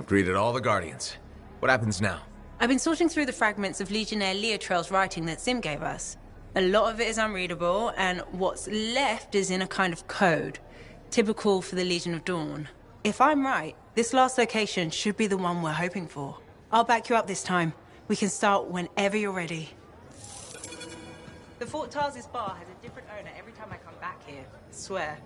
Greeted all the Guardians. What happens now? I've been sorting through the fragments of Legionnaire Leotrail's writing that Sim gave us. A lot of it is unreadable, and what's left is in a kind of code, typical for the Legion of Dawn. If I'm right, this last location should be the one we're hoping for. I'll back you up this time. We can start whenever you're ready. The Fort Tarsis bar has a different owner every time I come back here, I swear.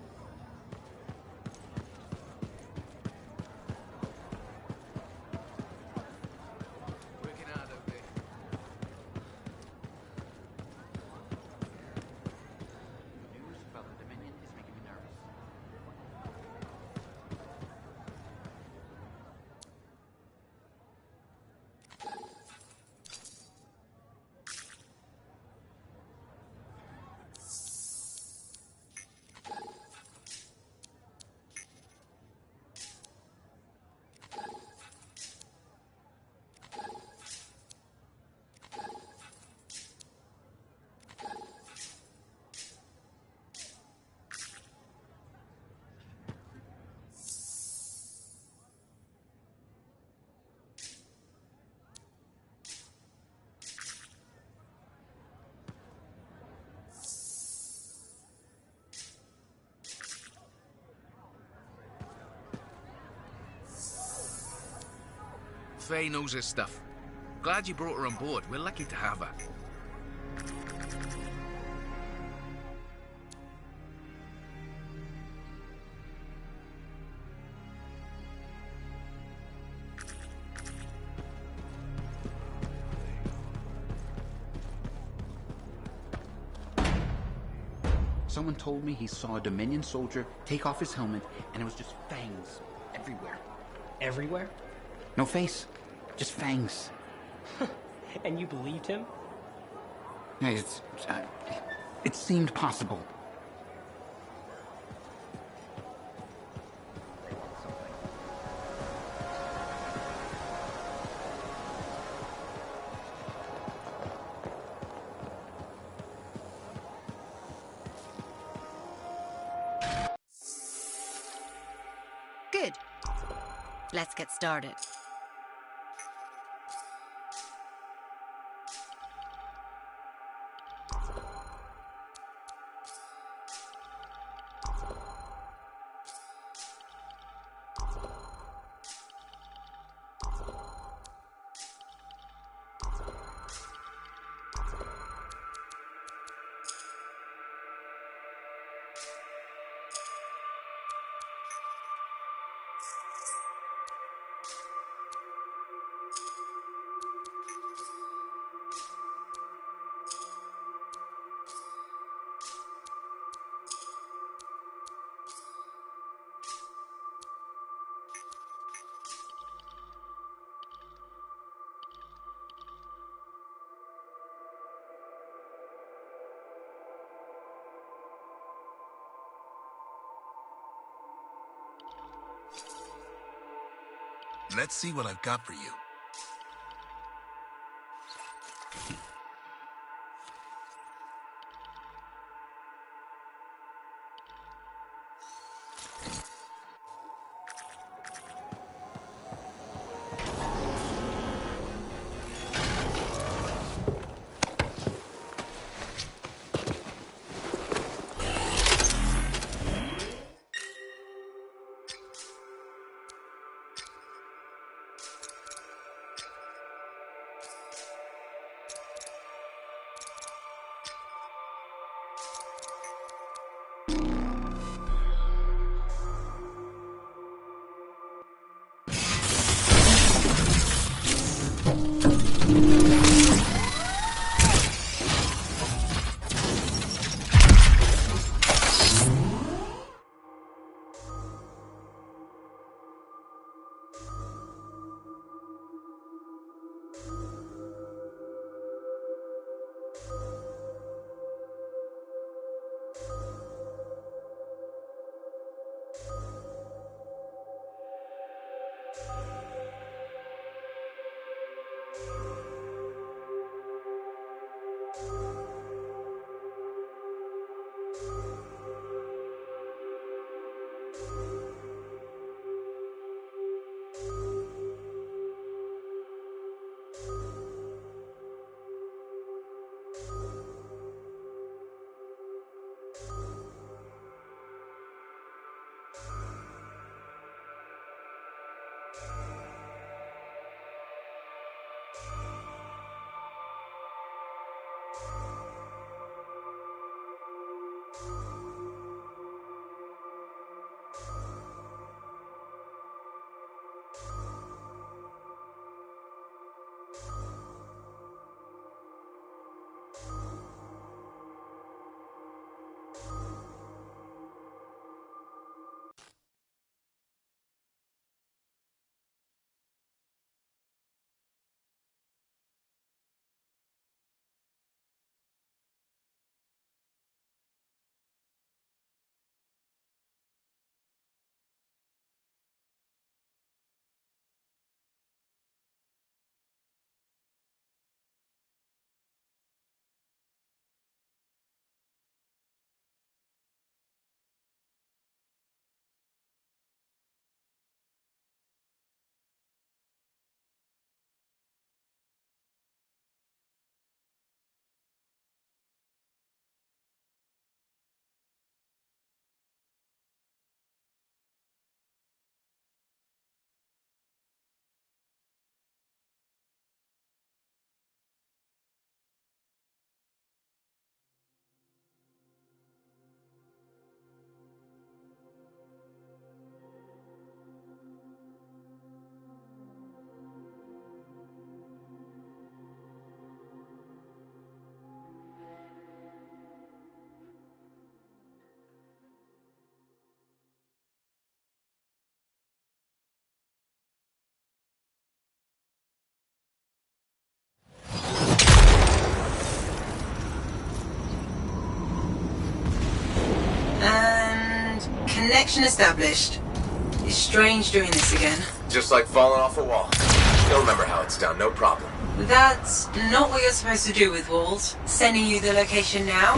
Faye knows her stuff. Glad you brought her on board. We're lucky to have her. Someone told me he saw a Dominion soldier take off his helmet, and it was just fangs everywhere. Everywhere? No face, just fangs. And you believed him? It seemed possible. Good. Let's get started. Let's see what I've got for you. Connection established. It's strange doing this again. Just like falling off a wall. You'll remember how it's done, no problem. That's not what you're supposed to do with walls. Sending you the location now?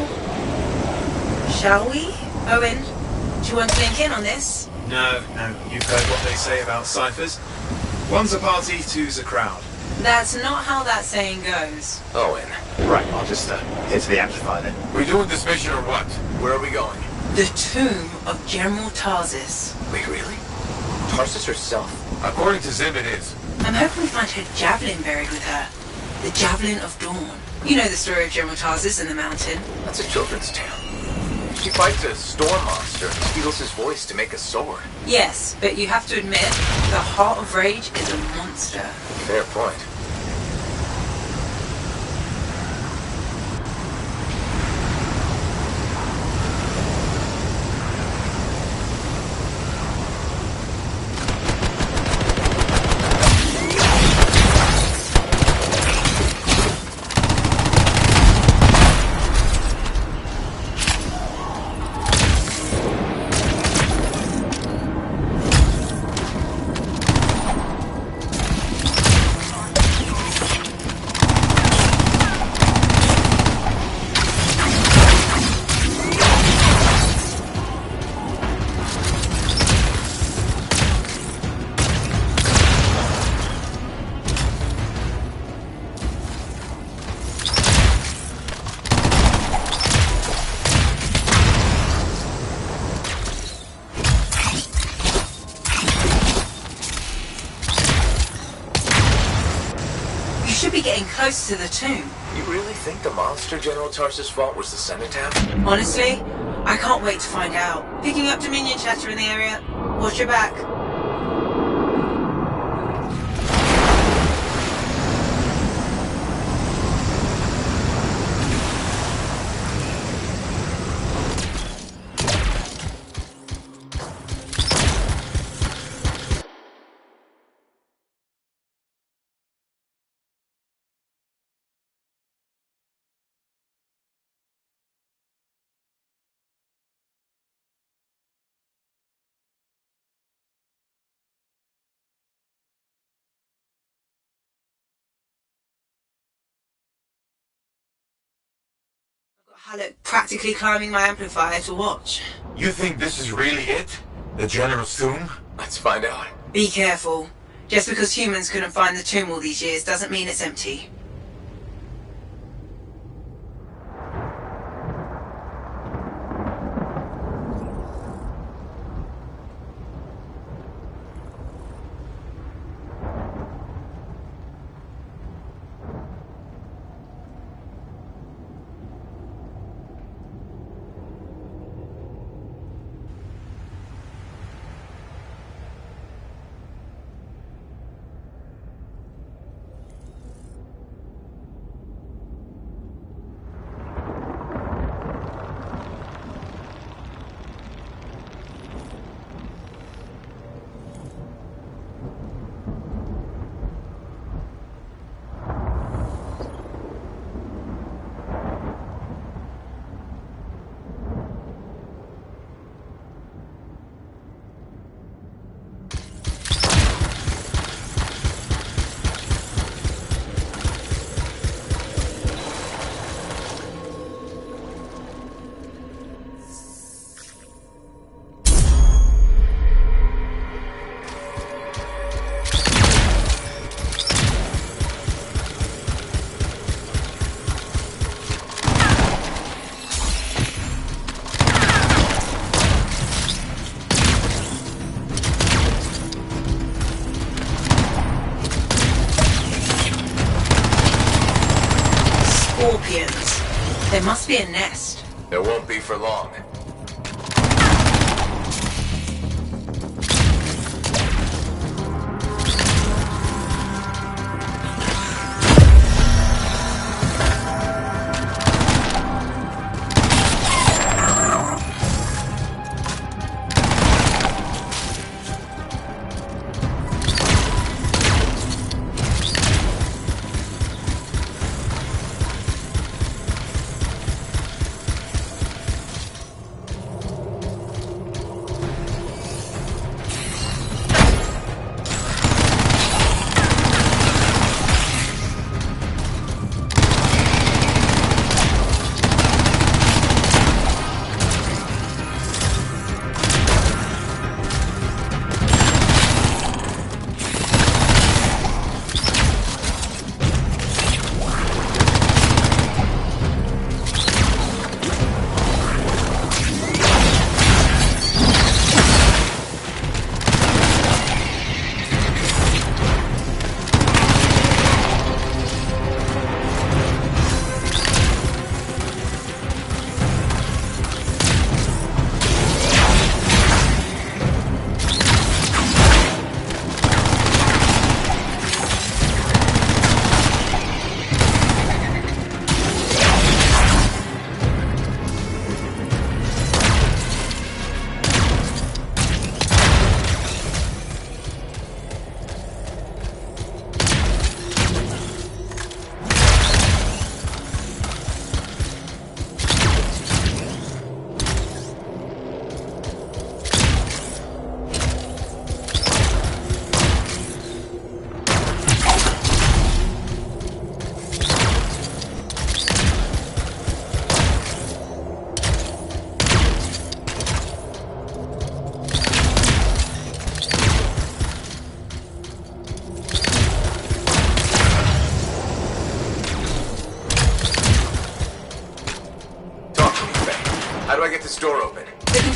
Shall we? Owen, do you want to link in on this? No, you've heard what they say about ciphers. One's a party, two's a crowd. That's not how that saying goes. Owen. Right, I'll just hit the amplifier then. We doing this mission or what? Where are we going? The tomb of General Tarsus. Wait, really? Tarsus herself? According to Zim, it is. I'm hoping we find her javelin buried with her. The Javelin of Dawn. You know the story of General Tarsus and the mountain. That's a children's tale. She fights a storm monster and steals his voice to make a sword. Yes, but you have to admit, the Heart of Rage is a monster. Fair point. Close to the tomb. You really think the monster General Tarsus fought was the cenotaph? Honestly, I can't wait to find out. Picking up Dominion chatter in the area. Watch your back. Halleck practically climbing my amplifier to watch. You think this is really it? The General's tomb? Let's find out. Be careful. Just because humans couldn't find the tomb all these years doesn't mean it's empty. Scorpions. There must be a nest. There won't be for long.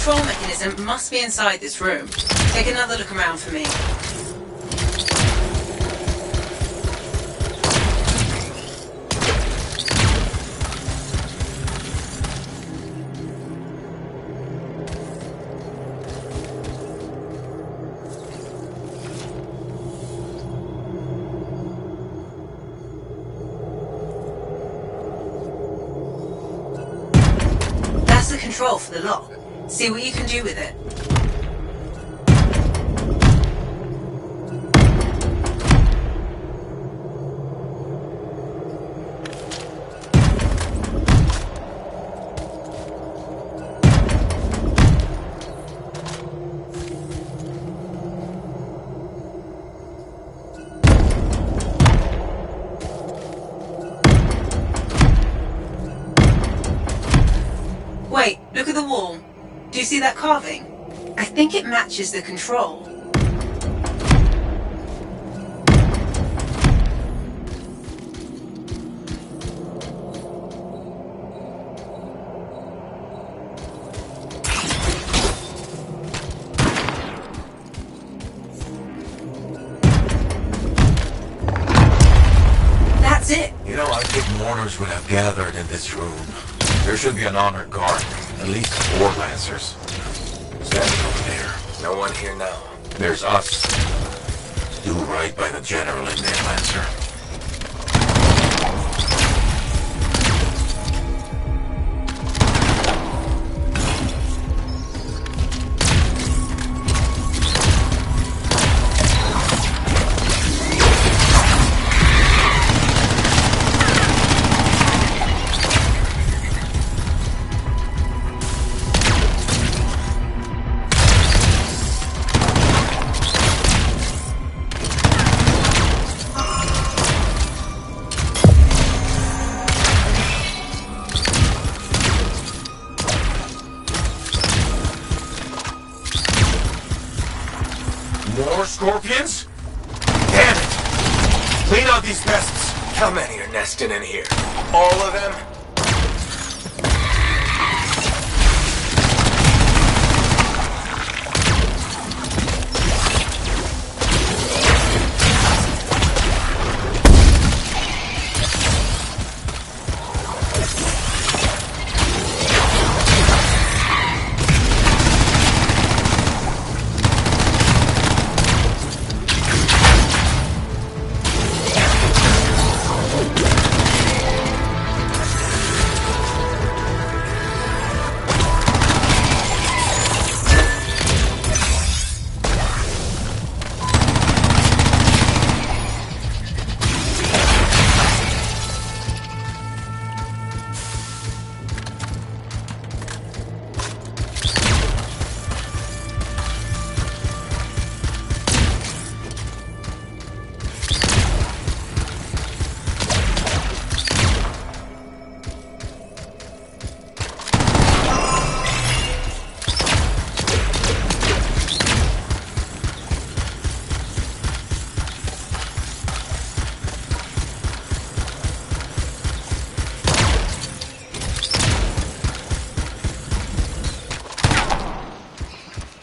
control mechanism must be inside this room. Take another look around for me. That's the control for the lock. See what you can do with it. Wait, look at the wall. Do you see that carving? I think it matches the control. That's it. You know, I think mourners would have gathered in this room. There should be an honored guard. At least 4 Lancers. Standing over there. No one here now. There's us. Do right by the General in there, Lancer. More scorpions? Damn it! Clean out these pests! How many are nesting in here? All of them?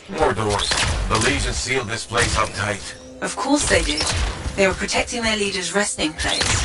More doors. The Legion sealed this place up tight. Of course they did. They were protecting their leader's resting place.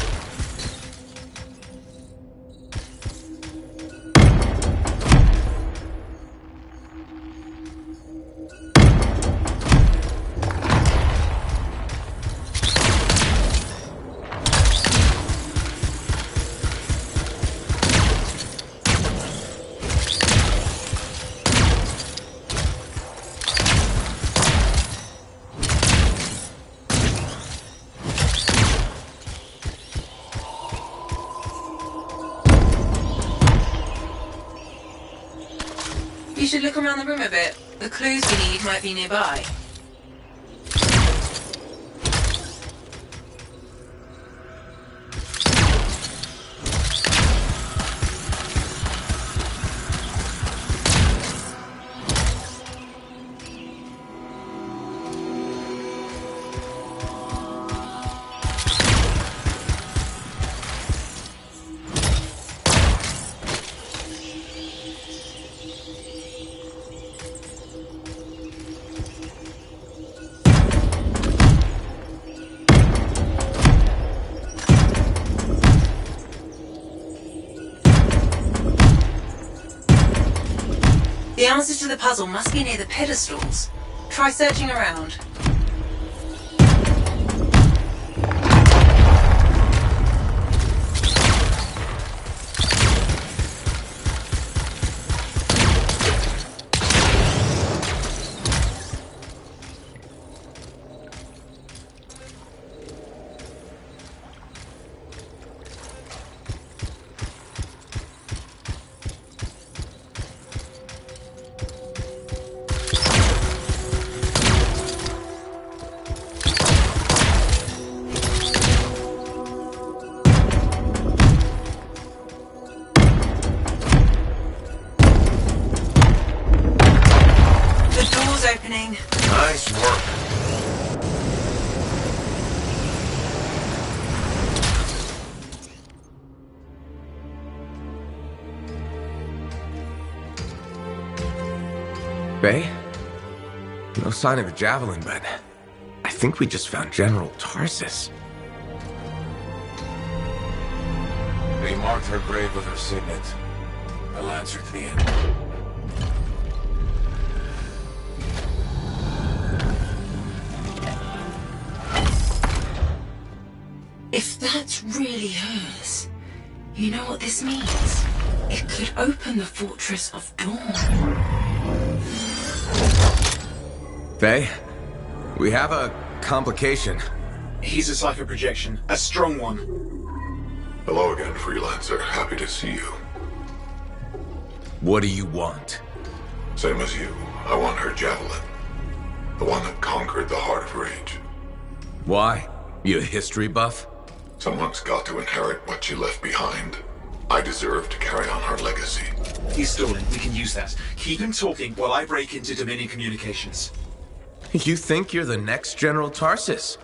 You should look around the room a bit. The clues we need might be nearby. to the puzzle must be near the pedestals. Try searching around. Opening. Nice work. Bay? No sign of a javelin, but I think we just found General Tarsus. They marked her grave with her signet. A lancer to the end. If that's really hers, you know what this means? It could open the Fortress of Dawn. Faye, we have a complication. He's a cipher projection, a strong one. Hello again, Freelancer. Happy to see you. What do you want? Same as you. I want her javelin. The one that conquered the Heart of Rage. Why? You a history buff? Someone's got to inherit what she left behind. I deserve to carry on her legacy. He's stalling. We can use that. Keep him talking while I break into Dominion communications. You think you're the next General Tarsus?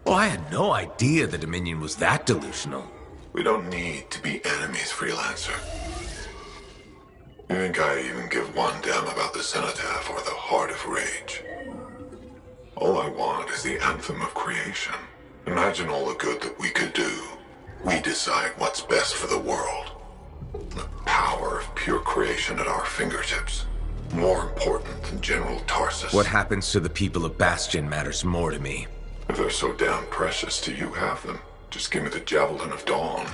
Well, I had no idea the Dominion was that delusional. We don't need to be enemies, Freelancer. You think I even give one damn about the Cenotaph or the Heart of Rage? All I want is the Anthem of Creation. Imagine all the good that we could do. We decide what's best for the world. The power of pure creation at our fingertips. More important than General Tarsus. What happens to the people of Bastion matters more to me. If they're so damn precious to you, have them. Just give me the Javelin of Dawn.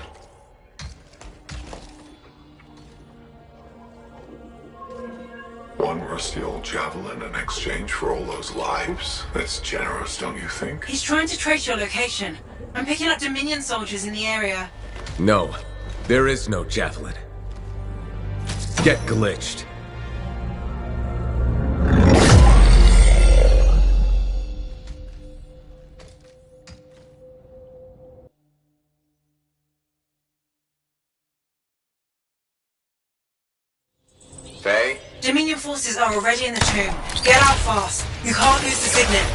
One rusty old javelin in exchange for all those lives? That's generous, don't you think? He's trying to trace your location. I'm picking up Dominion soldiers in the area. No, there is no javelin. Get glitched. Faye? Dominion forces are already in the tomb. Get out fast. You can't lose the signet.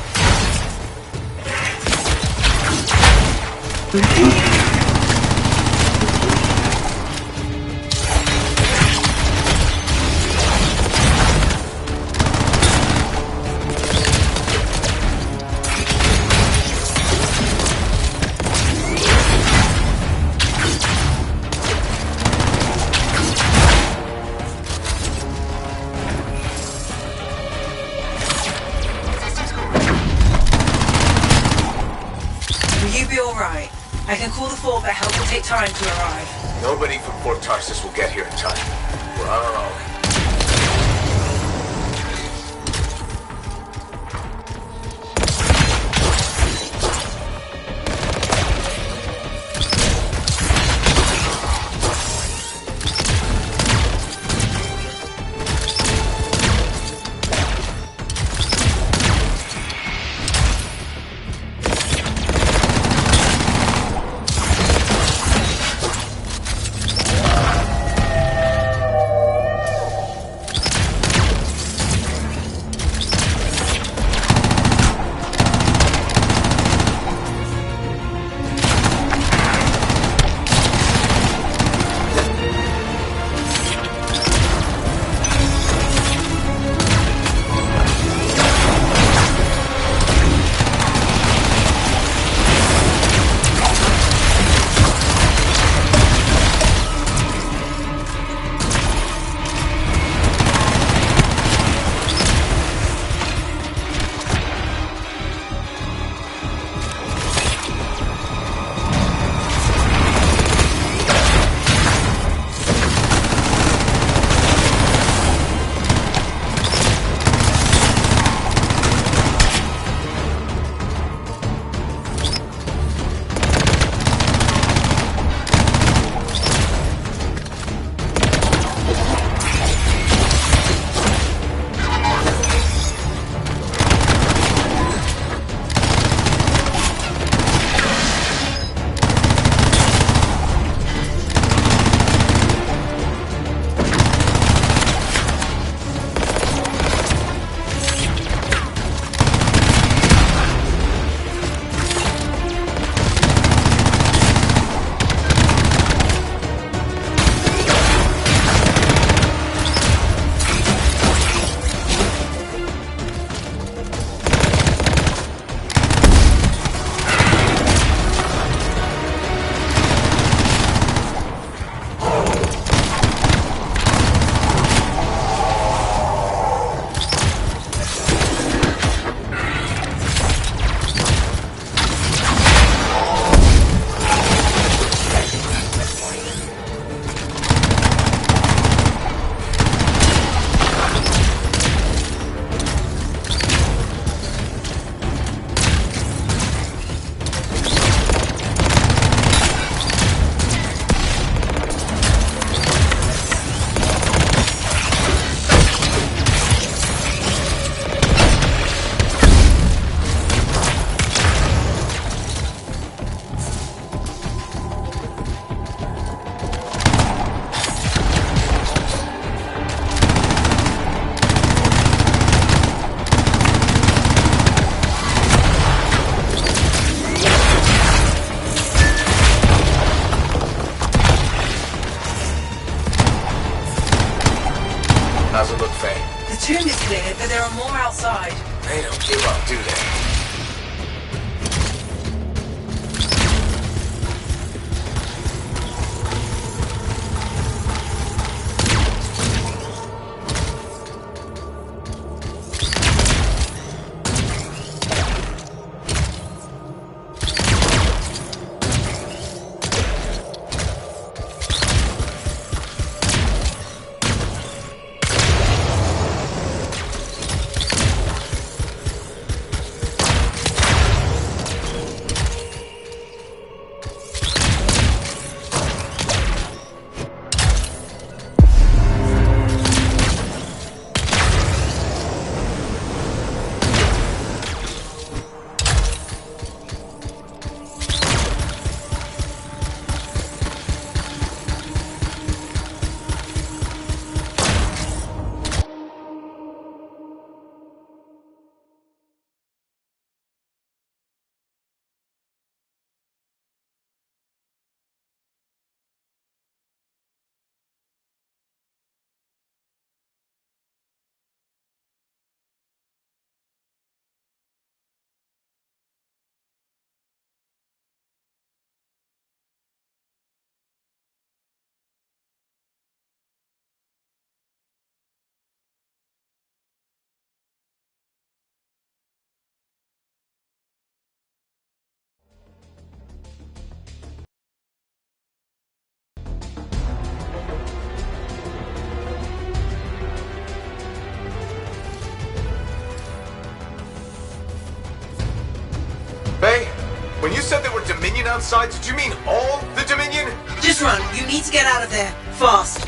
I can call the fort, but help will take time to arrive. Nobody from Fort Tarsus will get here in time. We're on our own. is clear, but there are more outside. They don't give up, do they? Bay, when you said there were Dominion outside, did you mean all the Dominion? Just run. You need to get out of there. Fast.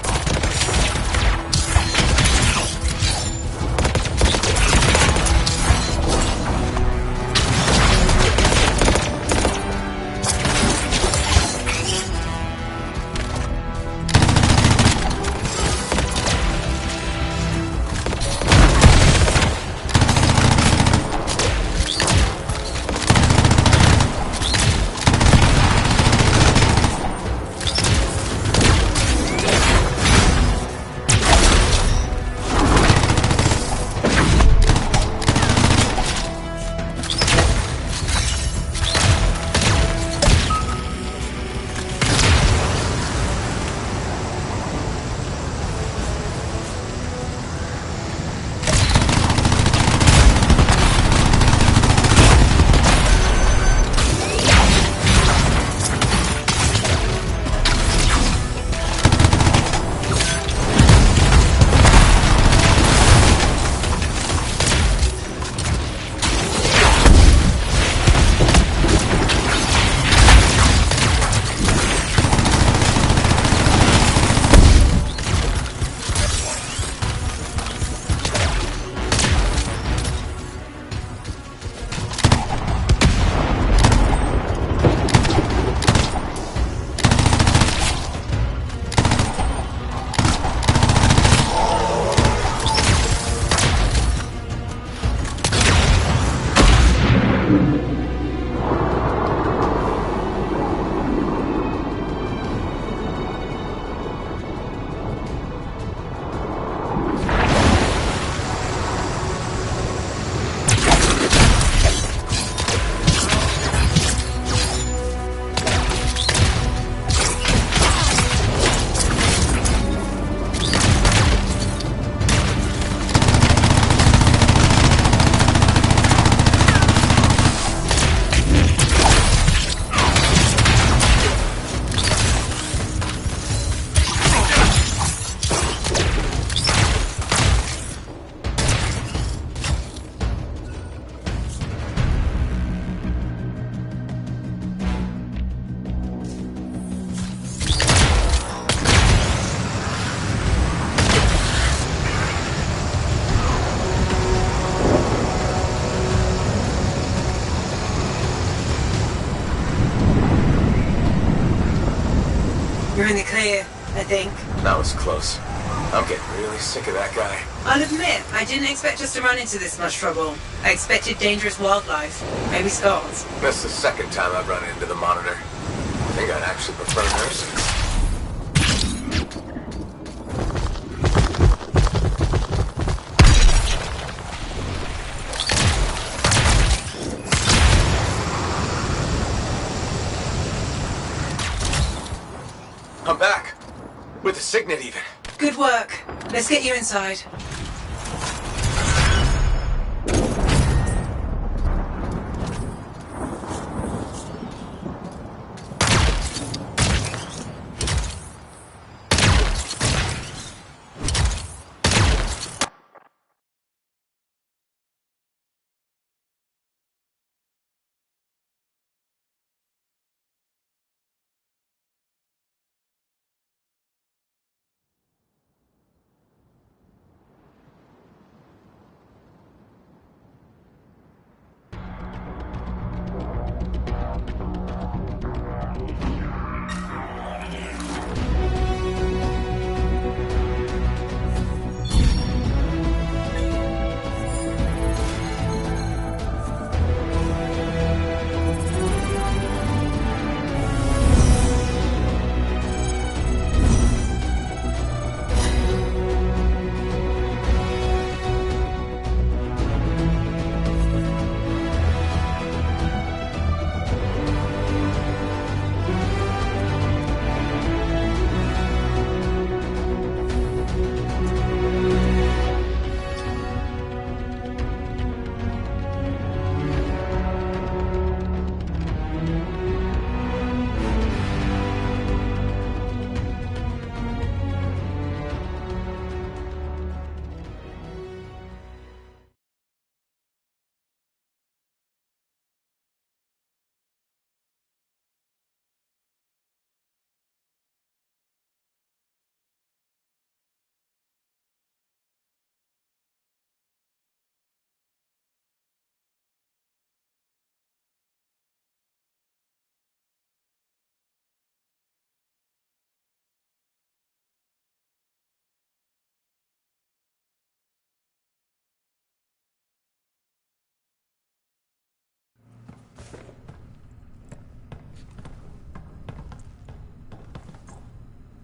You're in the clear, I think. That was close. I'm getting really sick of that guy. I'll admit, I didn't expect us to run into this much trouble. I expected dangerous wildlife. Maybe skulls. That's the second time I've run into the Monitor. I think I'd actually prefer nurses. the signet even. Good work. Let's get you inside.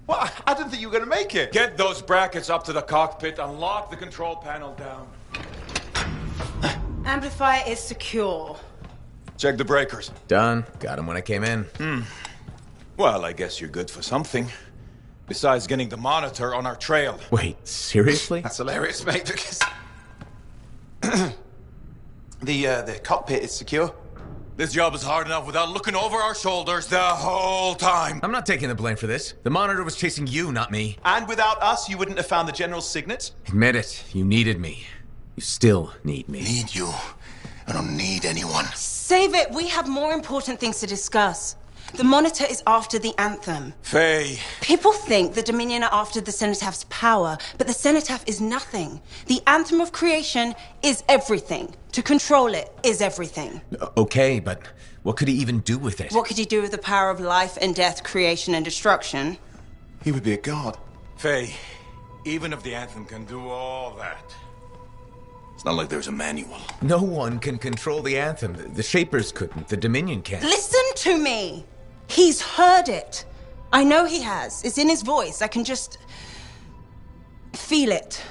What? I didn't think you were going to make it. Get those brackets up to the cockpit and lock the control panel down. Amplifier is secure. Check the breakers. Done. Got him when I came in. Well, I guess you're good for something. Besides getting the monitor on our trail. Wait, seriously? That's hilarious, mate, because... the cockpit is secure. This job is hard enough without looking over our shoulders the whole time. I'm not taking the blame for this. The monitor was chasing you, not me. And without us, you wouldn't have found the General's signet? Admit it. You needed me. You still need me. Need you. I don't need anyone. Save it. We have more important things to discuss. The Monitor is after the Anthem. Faye. People think the Dominion are after the Cenotaph power, but the Cenotaph is nothing. The Anthem of creation is everything. To control it is everything. Okay, but what could he even do with it? What could he do with the power of life and death, creation and destruction? He would be a god. Faye, even if the Anthem can do all that, it's not like there's a manual. No one can control the Anthem. The Shapers couldn't. The Dominion can't. Listen to me! He's heard it. I know he has. It's in his voice. I can just feel it.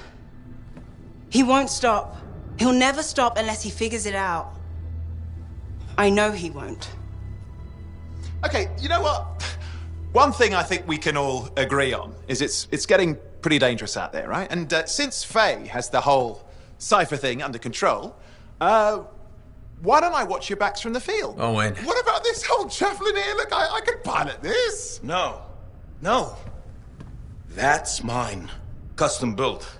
He won't stop. He'll never stop unless he figures it out. I know he won't. Okay, you know what? One thing I think we can all agree on is it's getting pretty dangerous out there, right? And since Faye has the whole cipher thing under control, why don't I watch your backs from the field? Owen. What about this whole javelin here? Look, I could pilot this. No. That's mine. Custom built.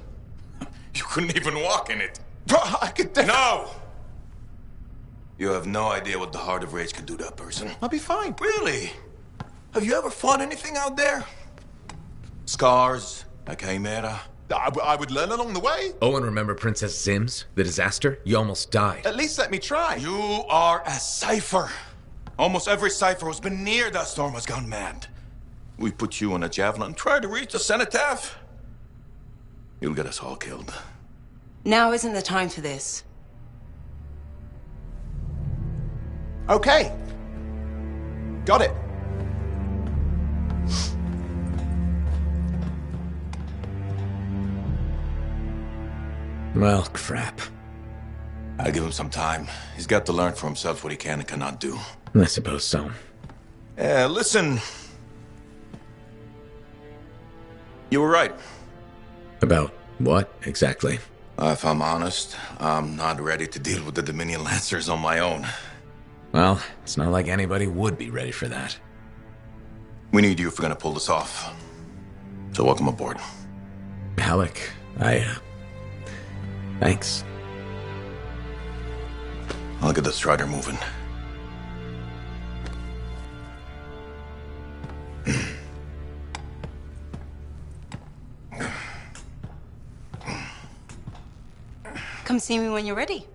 You couldn't even walk in it. But I could No! You have no idea what the Heart of Rage could do to a person. I'll be fine. Really? Have you ever fought anything out there? Scars, a chimera. I would learn along the way. Owen, remember Princess Zim's? The disaster? You almost died. At least let me try. You are a cipher. Almost every cipher who's been near that storm has gone mad. We put you on a javelin and try to reach the Cenotaph. You'll get us all killed. Now isn't the time for this. Okay. Got it. Well, crap. I give him some time. He's got to learn for himself what he can and cannot do. I suppose so. Listen. You were right. About what, exactly? If I'm honest, I'm not ready to deal with the Dominion Lancers on my own. Well, it's not like anybody would be ready for that. We need you if we're gonna pull this off. So welcome aboard. Alec, thanks. I'll get the Strider moving. Come see me when you're ready.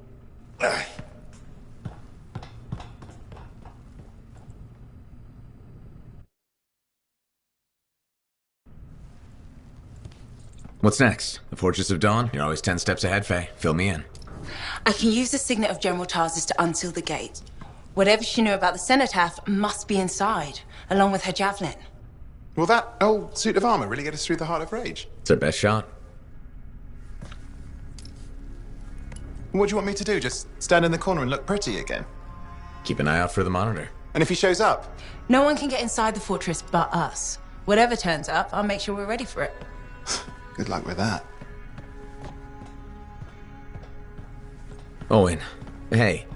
What's next? The Fortress of Dawn? You're always 10 steps ahead, Faye. Fill me in. I can use the signet of General Tarsus to unseal the gate. Whatever she knew about the cenotaph must be inside, along with her javelin. Will that old suit of armor really get us through the Heart of Rage? It's our best shot. What do you want me to do? Just stand in the corner and look pretty again? Keep an eye out for the monitor. And if he shows up? No one can get inside the fortress but us. Whatever turns up, I'll make sure we're ready for it. Good luck with that. Owen, hey.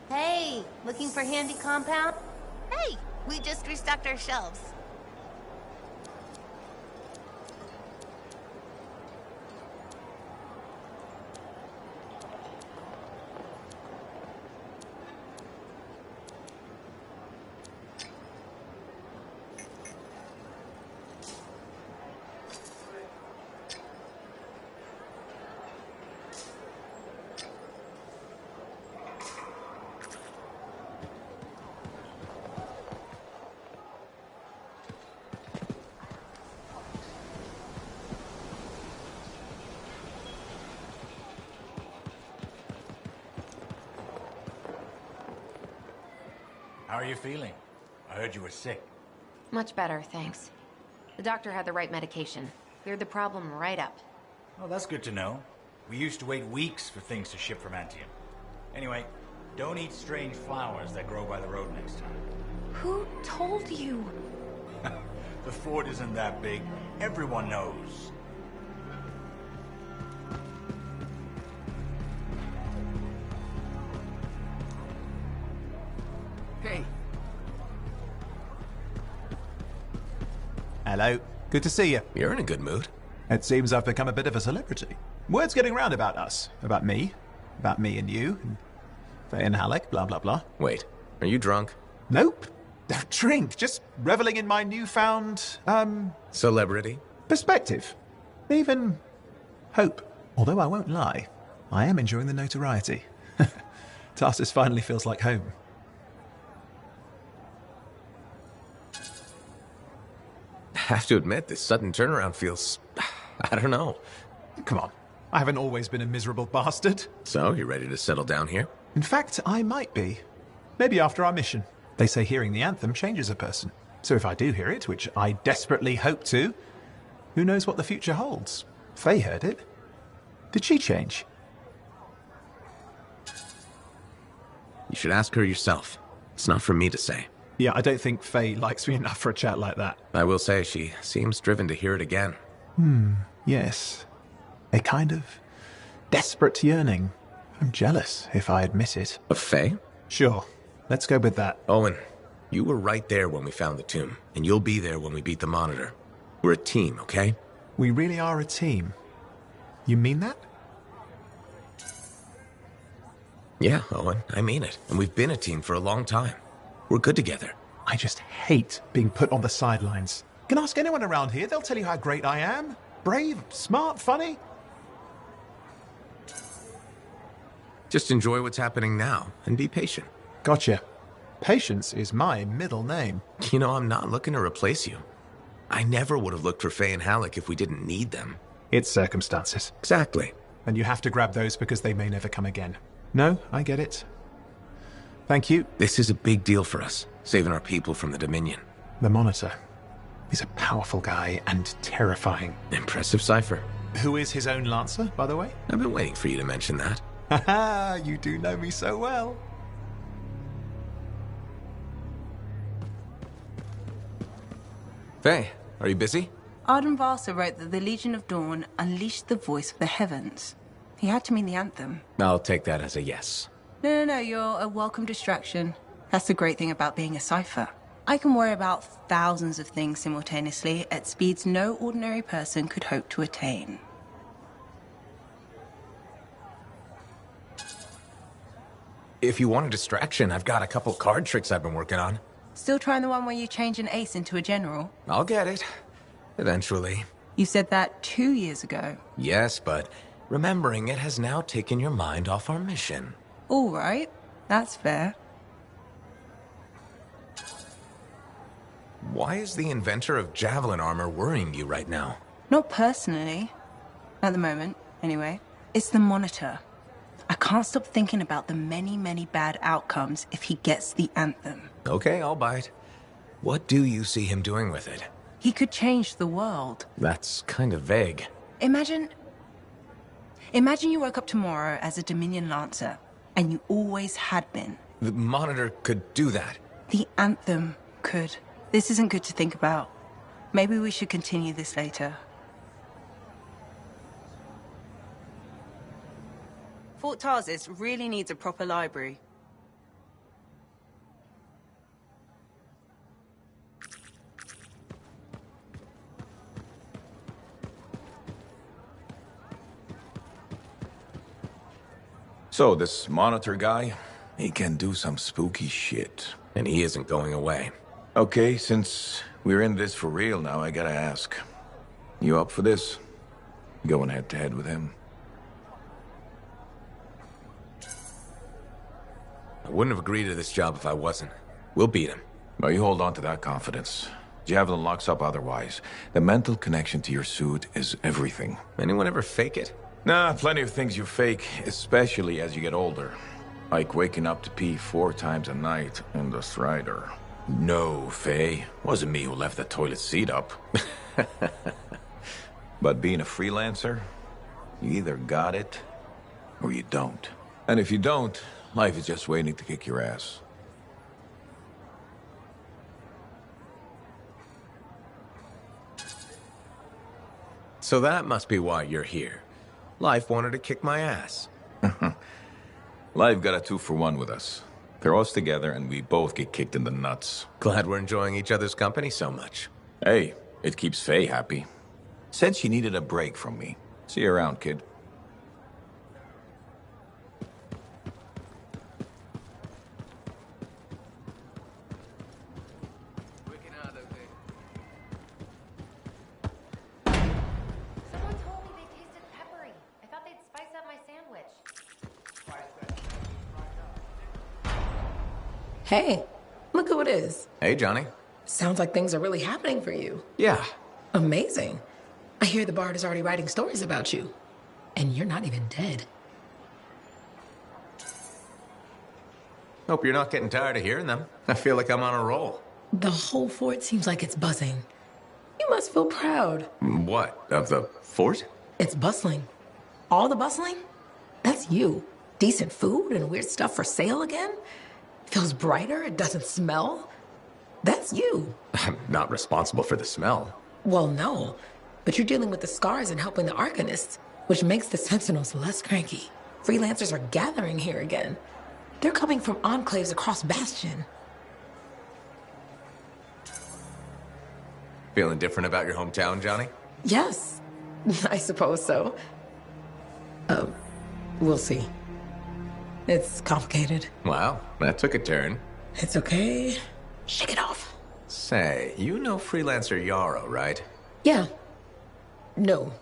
Hey, looking for handy compound? Hey, we just restocked our shelves. How are you feeling? I heard you were sick. Much better, thanks. The doctor had the right medication. Cleared the problem right up. Well, that's good to know. We used to wait weeks for things to ship from Anthem. Anyway, don't eat strange flowers that grow by the road next time. Who told you? The fort isn't that big. Everyone knows. Hey. Hello. Good to see you. You're in a good mood. It seems I've become a bit of a celebrity. Word's getting round about us. About me and you, and Faye and Alec, blah, blah, blah. Wait, are you drunk? Nope. Don't drink. Just reveling in my newfound, Celebrity? perspective. Even hope. Although I won't lie, I am enjoying the notoriety. Tarsus finally feels like home. I have to admit, this sudden turnaround feels... I don't know. Come on. I haven't always been a miserable bastard. So, you ready to settle down here? In fact, I might be. Maybe after our mission. They say hearing the anthem changes a person. So if I do hear it, which I desperately hope to, who knows what the future holds? Faye heard it. Did she change? You should ask her yourself. It's not for me to say. Yeah, I don't think Faye likes me enough for a chat like that. I will say she seems driven to hear it again. Yes. A kind of desperate yearning. I'm jealous, if I admit it. Of Faye? Sure. Let's go with that. Owen, You were right there when we found the tomb, and you'll be there when we beat the Monitor. We're a team, okay? We really are a team. You mean that? Yeah, Owen, I mean it. And we've been a team for a long time. We're good together. I just hate being put on the sidelines. You can ask anyone around here, they'll tell you how great I am. Brave, smart, funny. Just enjoy what's happening now, and be patient. Gotcha. Patience is my middle name. You know, I'm not looking to replace you. I never would have looked for Faye and Halleck if we didn't need them. It's circumstances. Exactly. And you have to grab those because they may never come again. No, I get it. Thank you. This is a big deal for us, saving our people from the Dominion. The Monitor. He's a powerful guy and terrifying. Impressive cipher. Who is his own Lancer, by the way? I've been waiting for you to mention that. Haha, you do know me so well. Faye, are you busy? Arden Varsa wrote that the Legion of Dawn unleashed the voice of the heavens. He had to mean the Anthem. I'll take that as a yes. No, you're a welcome distraction. That's the great thing about being a cipher. I can worry about thousands of things simultaneously at speeds no ordinary person could hope to attain. If you want a distraction, I've got a couple card tricks I've been working on. Still trying the one where you change an ace into a general? I'll get it. Eventually. You said that 2 years ago. Yes, but remembering it has now taken your mind off our mission. All right. That's fair. Why is the inventor of javelin armor worrying you right now? Not personally. At the moment, anyway. It's the Monitor. I can't stop thinking about the many bad outcomes if he gets the Anthem. Okay, I'll bite. What do you see him doing with it? He could change the world. That's kind of vague. Imagine you woke up tomorrow as a Dominion Lancer, and you always had been. The Monitor could do that. The Anthem could. This isn't good to think about. Maybe we should continue this later. Fort Tarsis really needs a proper library. So, this Monitor guy, he can do some spooky shit. And he isn't going away. Okay, since we're in this for real now, I gotta ask. You up for this? Going head-to-head with him? I wouldn't have agreed to this job if I wasn't. We'll beat him. Well, you hold on to that confidence. Javelin locks up otherwise. The mental connection to your suit is everything. Anyone ever fake it? Nah, plenty of things you fake, especially as you get older. Like waking up to pee 4 times a night in the Strider. No, Faye. Wasn't me who left the toilet seat up. But being a freelancer, you either got it or you don't. And if you don't, life is just waiting to kick your ass. So that must be why you're here. Life wanted to kick my ass. Life got a 2-for-1 with us. Throw us together and we both get kicked in the nuts. Glad we're enjoying each other's company so much. Hey, it keeps Faye happy. Said she needed a break from me. See you around, kid. Someone told me they tasted peppery. I thought they'd spice up my sandwich. Hey, look who it is. Hey, Johnny. Sounds like things are really happening for you. Yeah. Amazing. I hear the Bard is already writing stories about you. And you're not even dead. Hope you're not getting tired of hearing them. I feel like I'm on a roll. The whole fort seems like it's buzzing. You must feel proud. What? Of the fort? It's bustling. All the bustling? That's you. Decent food and weird stuff for sale again? Feels brighter, it doesn't smell. That's you. I'm not responsible for the smell. Well, no. But you're dealing with the scars and helping the Arcanists, which makes the Sentinels less cranky. Freelancers are gathering here again. They're coming from enclaves across Bastion. Feeling different about your hometown, Johnny? Yes, I suppose so. We'll see. It's complicated. Wow, that took a turn. It's okay. Shake it off. Say, you know freelancer Yarrow, right? Yeah. No.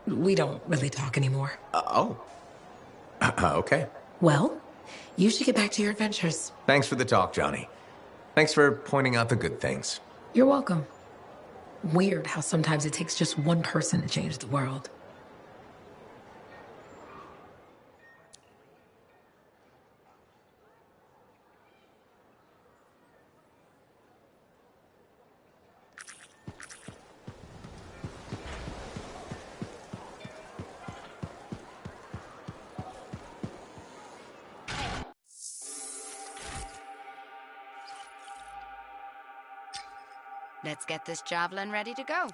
We don't really talk anymore. Okay. Well, you should get back to your adventures. Thanks for the talk, Johnny. Thanks for pointing out the good things. You're welcome. Weird how sometimes it takes just one person to change the world. Let's get this javelin ready to go.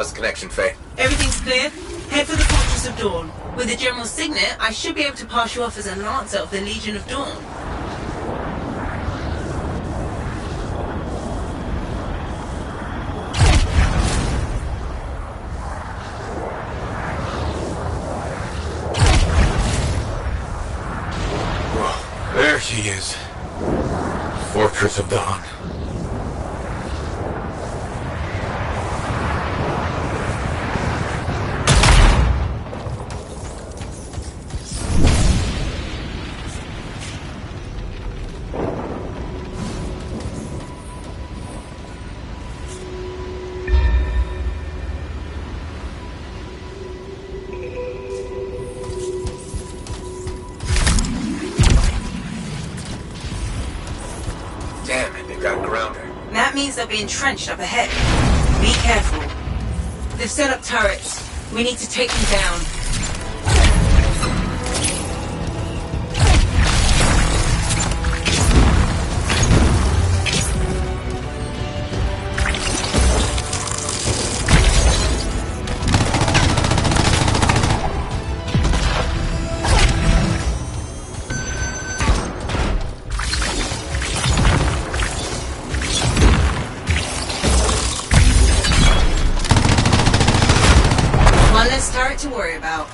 How's the connection, Faye? Everything's clear. Head for the Fortress of Dawn. With the General's signet, I should be able to pass you off as a Lancer of the Legion of Dawn. Well, there she is. Fortress of Dawn. Damn it, they've got a grounder. That means they'll be entrenched up ahead. Be careful. They've set up turrets. We need to take them down. One less turret to worry about.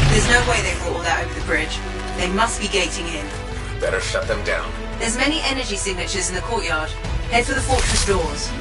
There's no way they brought all that over the bridge. They must be gating in. Better shut them down. There's many energy signatures in the courtyard. Head for the fortress doors.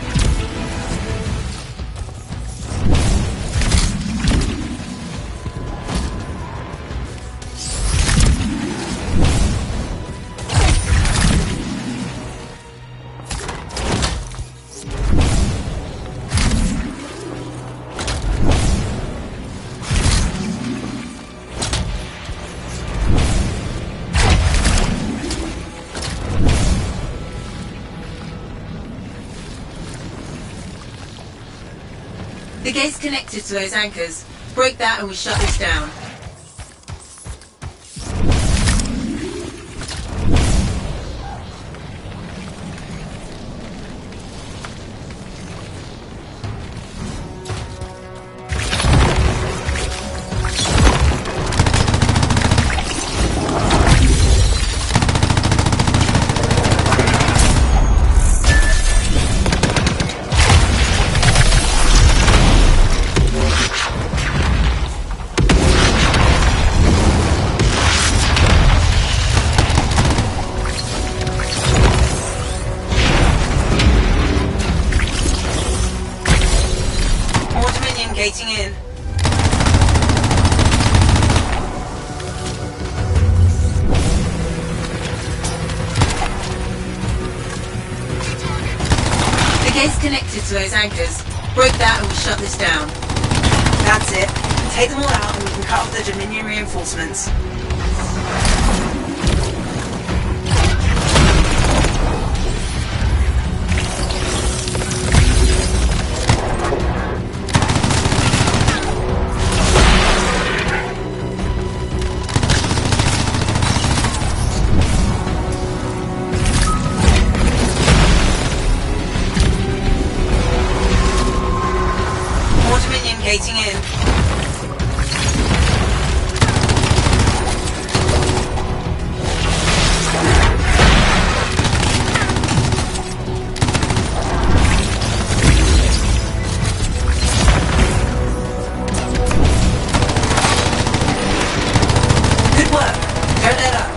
The gate's connected to those anchors. Break that and we shut this down. Gating in. The gate's connected to those anchors. Break that and we shut this down. That's it. Take them all out and we can cut off the Dominion reinforcements. Gating in. Good work. Don't let up.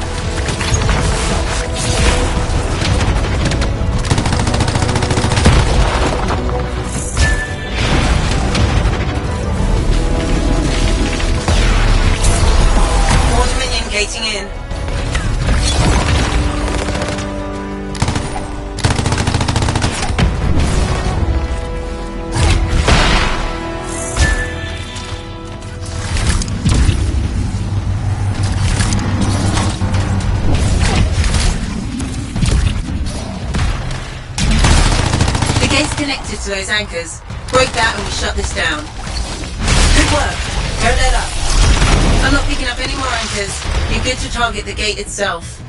connected to those anchors. Break that and we shut this down. Good work. Don't let up. I'm not picking up any more anchors. You're good to target the gate itself.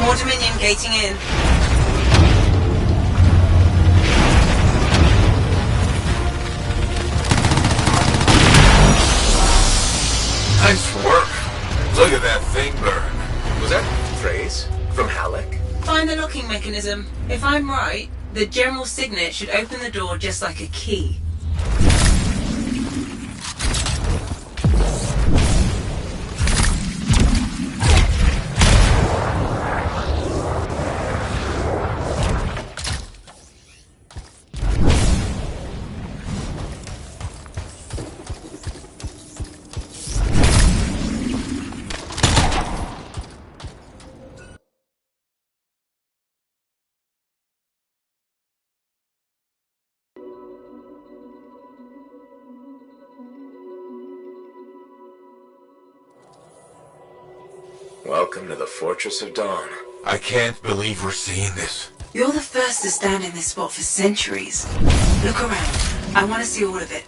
More Dominion gating in. Nice work. Look at that thing burn. Was that phrase from Halleck? Find the locking mechanism. If I'm right, the general signet should open the door just like a key. Welcome to the Fortress of Dawn. I can't believe we're seeing this. You're the first to stand in this spot for centuries. Look around. I want to see all of it.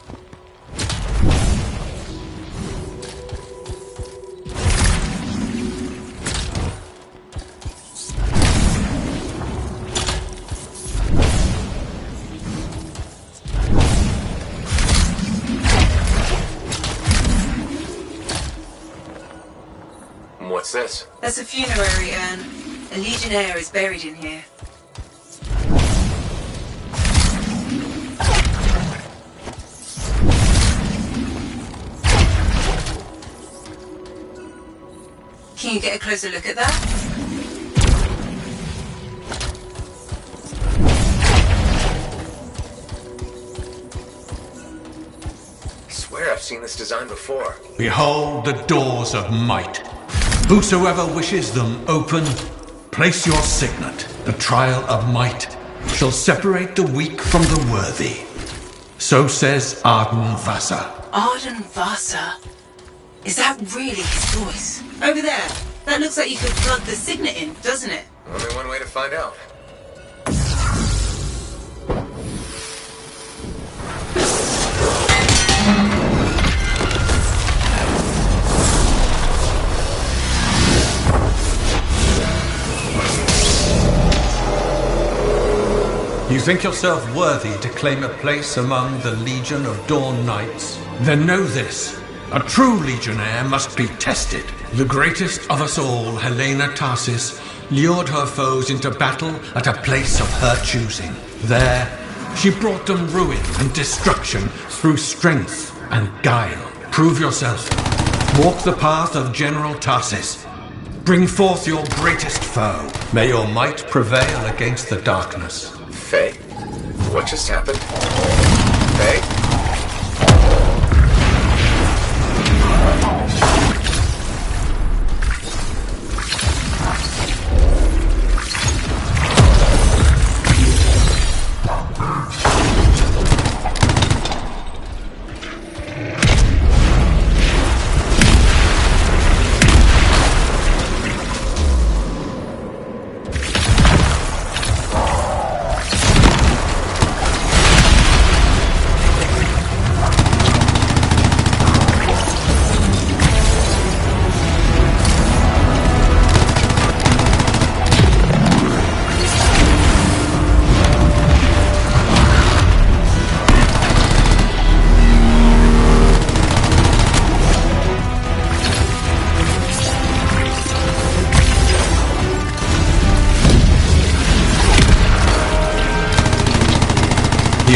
What's this? That's a funerary urn. A Legionnaire is buried in here. Can you get a closer look at that? I swear I've seen this design before. Behold the doors of might. Whosoever wishes them open, place your signet. The trial of might shall separate the weak from the worthy. So says Arden Vasa. Arden Vasa? Is that really his voice? Over there. That looks like you could plug the signet in, doesn't it? Only one way to find out. You think yourself worthy to claim a place among the Legion of Dawn Knights? Then know this. A true Legionnaire must be tested. The greatest of us all, Helena Tarsis, lured her foes into battle at a place of her choosing. There, she brought them ruin and destruction through strength and guile. Prove yourself. Walk the path of General Tarsis. Bring forth your greatest foe. May your might prevail against the darkness. Faye? What just happened? Faye?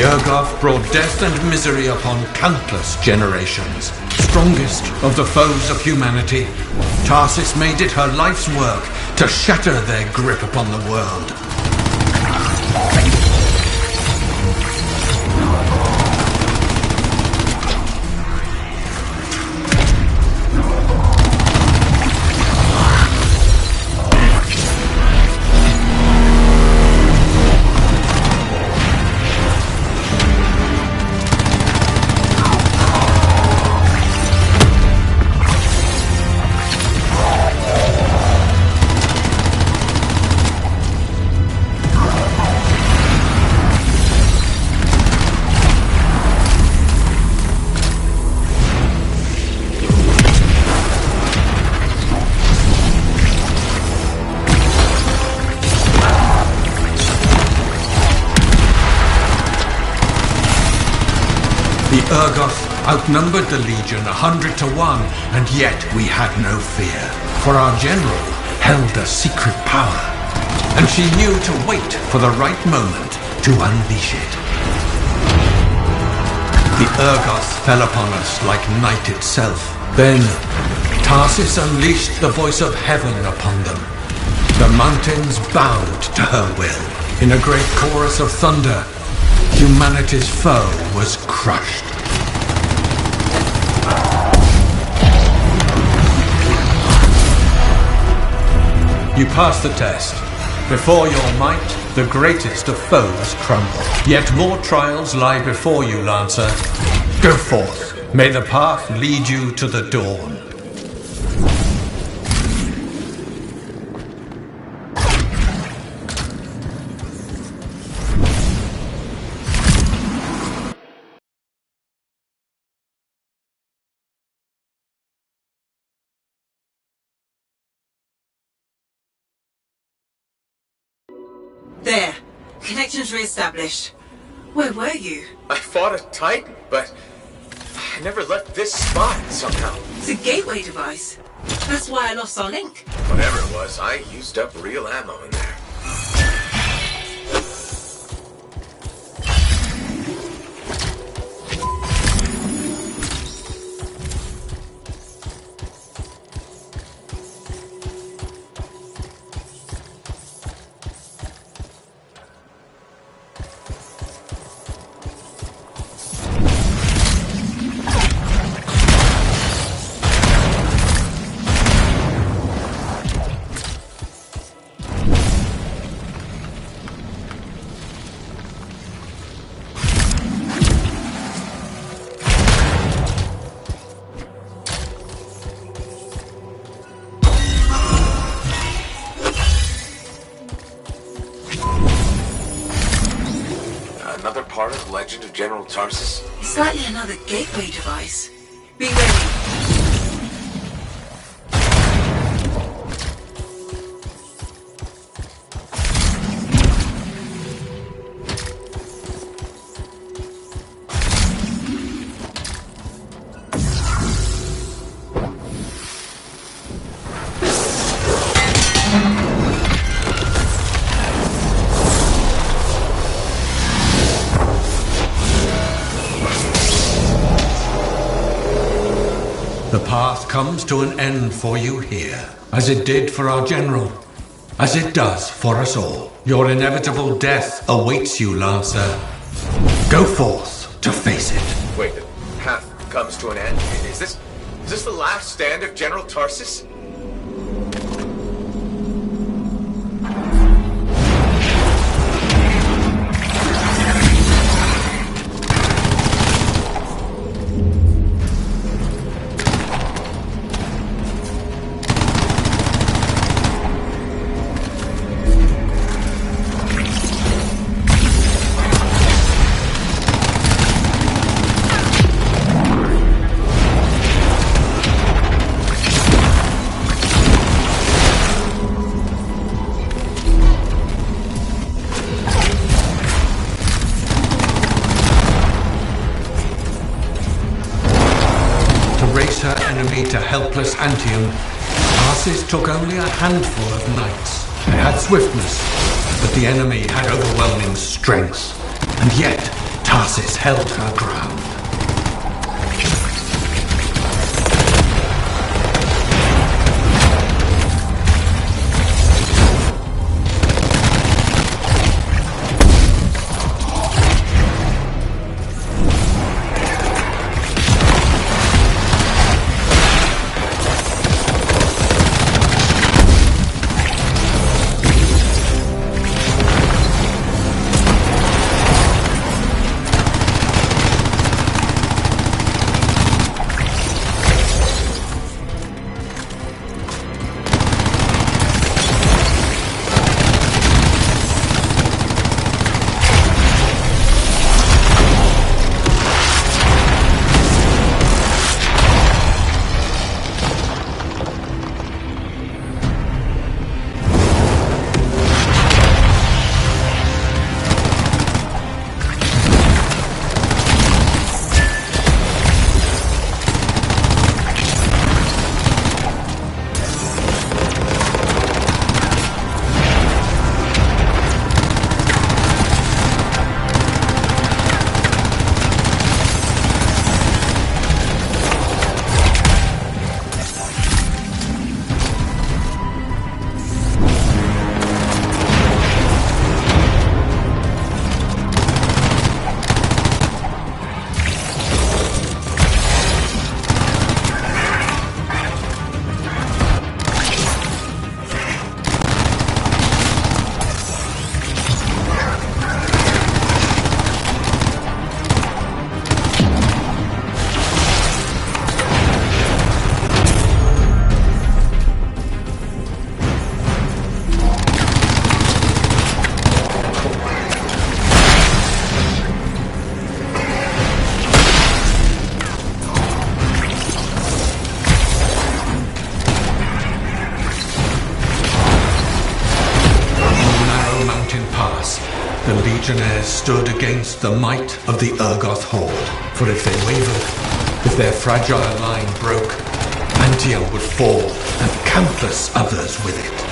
Yurgov brought death and misery upon countless generations. Strongest of the foes of humanity, Tarsis made it her life's work to shatter their grip upon the world. Urgoth outnumbered the Legion 100 to 1, and yet we had no fear, for our general held a secret power, and she knew to wait for the right moment to unleash it. The Urgoth fell upon us like night itself. Then Tarsis unleashed the voice of heaven upon them. The mountains bowed to her will. In a great chorus of thunder, humanity's foe was crushed. You passed the test. Before your might, the greatest of foes crumble. Yet more trials lie before you, Lancer. Go forth. May the path lead you to the dawn. There. Connections re-established. Where were you? I fought a Titan, but I never left this spot somehow. It's a gateway device. That's why I lost our link. Whatever it was, I used up real ammo in there. Another part of the legend of General Tarsus? It's likely another gateway device. Be ready. The path comes to an end for you here, as it did for our general, as it does for us all. Your inevitable death awaits you, Lancer. Go forth to face it. Wait, the path comes to an end? Is this the last stand of General Tarsus? Her enemy to helpless Anthem, Tarsis took only a handful of knights. They had swiftness, but the enemy had overwhelming strength, and yet Tarsis held her ground. Legionnaires stood against the might of the Urgoth horde. For if they wavered, if their fragile line broke, Anthem would fall, and countless others with it.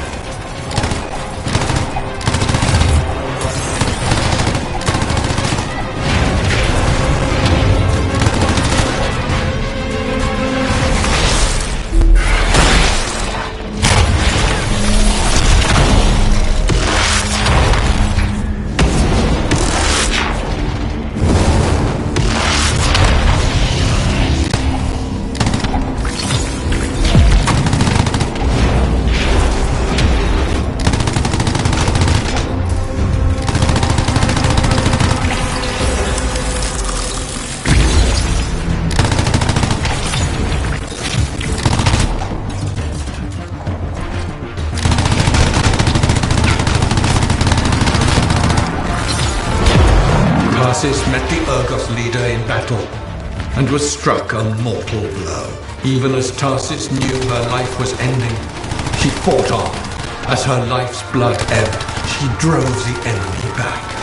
Colossus met the Urgoth leader in battle, and was struck a mortal blow. Even as Tarsis knew her life was ending, she fought on. As her life's blood ebbed, she drove the enemy back.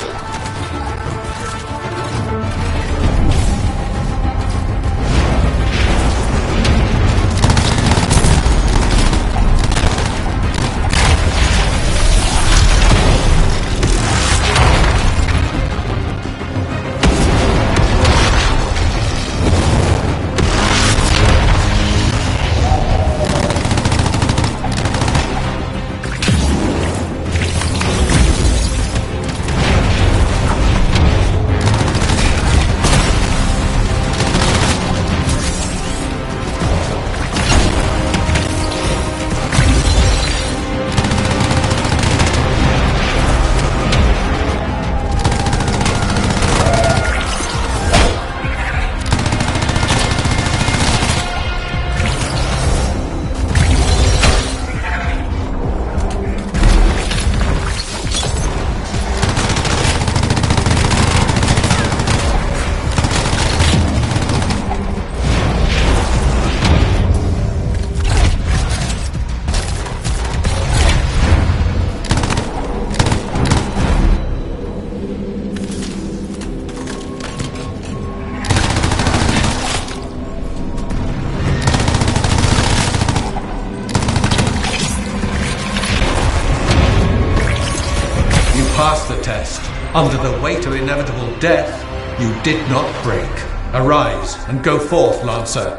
Passed the test. Under the weight of inevitable death, you did not break. Arise and go forth, Lancer.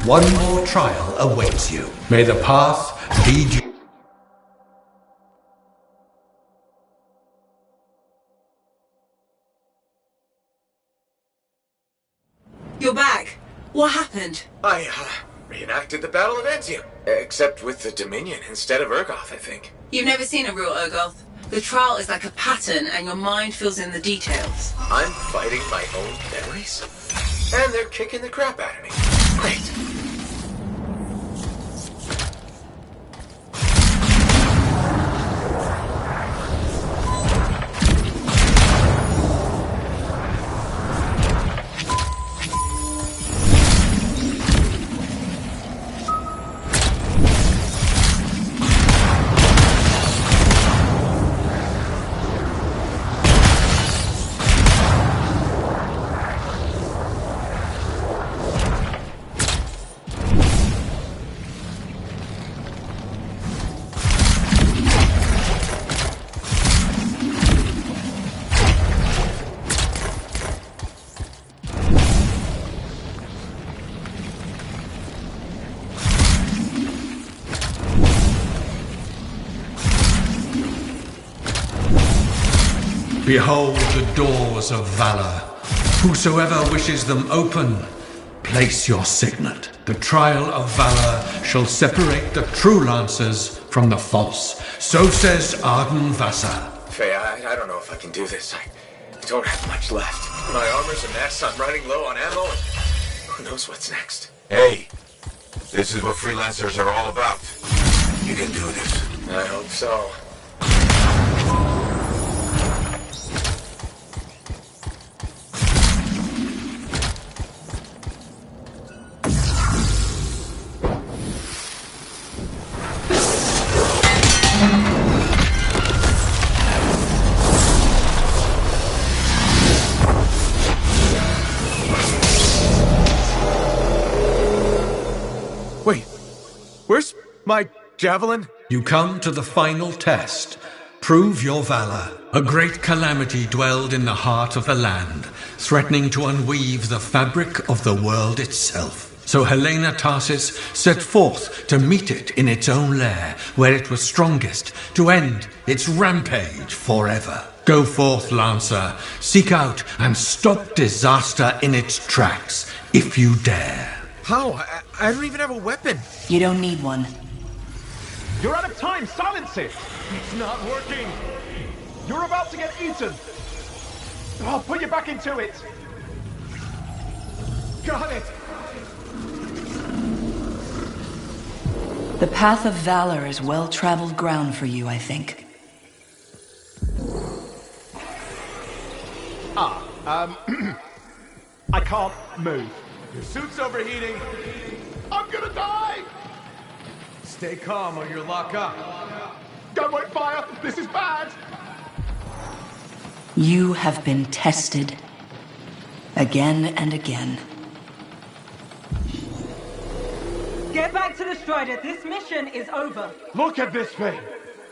One more trial awaits you. May the path lead you. You're back. What happened? I reenacted the Battle of Anthem, except with the Dominion instead of Urgoth, I think. You've never seen a real Urgoth. The trial is like a pattern, and your mind fills in the details. I'm fighting my own memories, and they're kicking the crap out of me. Great. Behold the doors of valor. Whosoever wishes them open, place your signet. The trial of valor shall separate the true lancers from the false. So says Arden Vassar. Faye, I don't know if I can do this. I don't have much left. My armor's a mess, I'm running low on ammo, and who knows what's next. Hey, this is what freelancers are all about. You can do this. I hope so. Wait, where's my javelin? You come to the final test. Prove your valor. A great calamity dwelled in the heart of the land, threatening to unweave the fabric of the world itself. So Helena Tarsis set forth to meet it in its own lair, where it was strongest, to end its rampage forever. Go forth, Lancer. Seek out and stop disaster in its tracks, if you dare. How? I don't even have a weapon. You don't need one. You're out of time! Silence it! It's not working. You're about to get eaten! I'll put you back into it! Got it! The path of valor is well-traveled ground for you, I think. I can't move. Your suit's overheating. I'm gonna die! Stay calm or you'll lock up. Don't wait fire! This is bad! You have been tested. Again and again. Get back to the Strider. This mission is over. Look at this thing!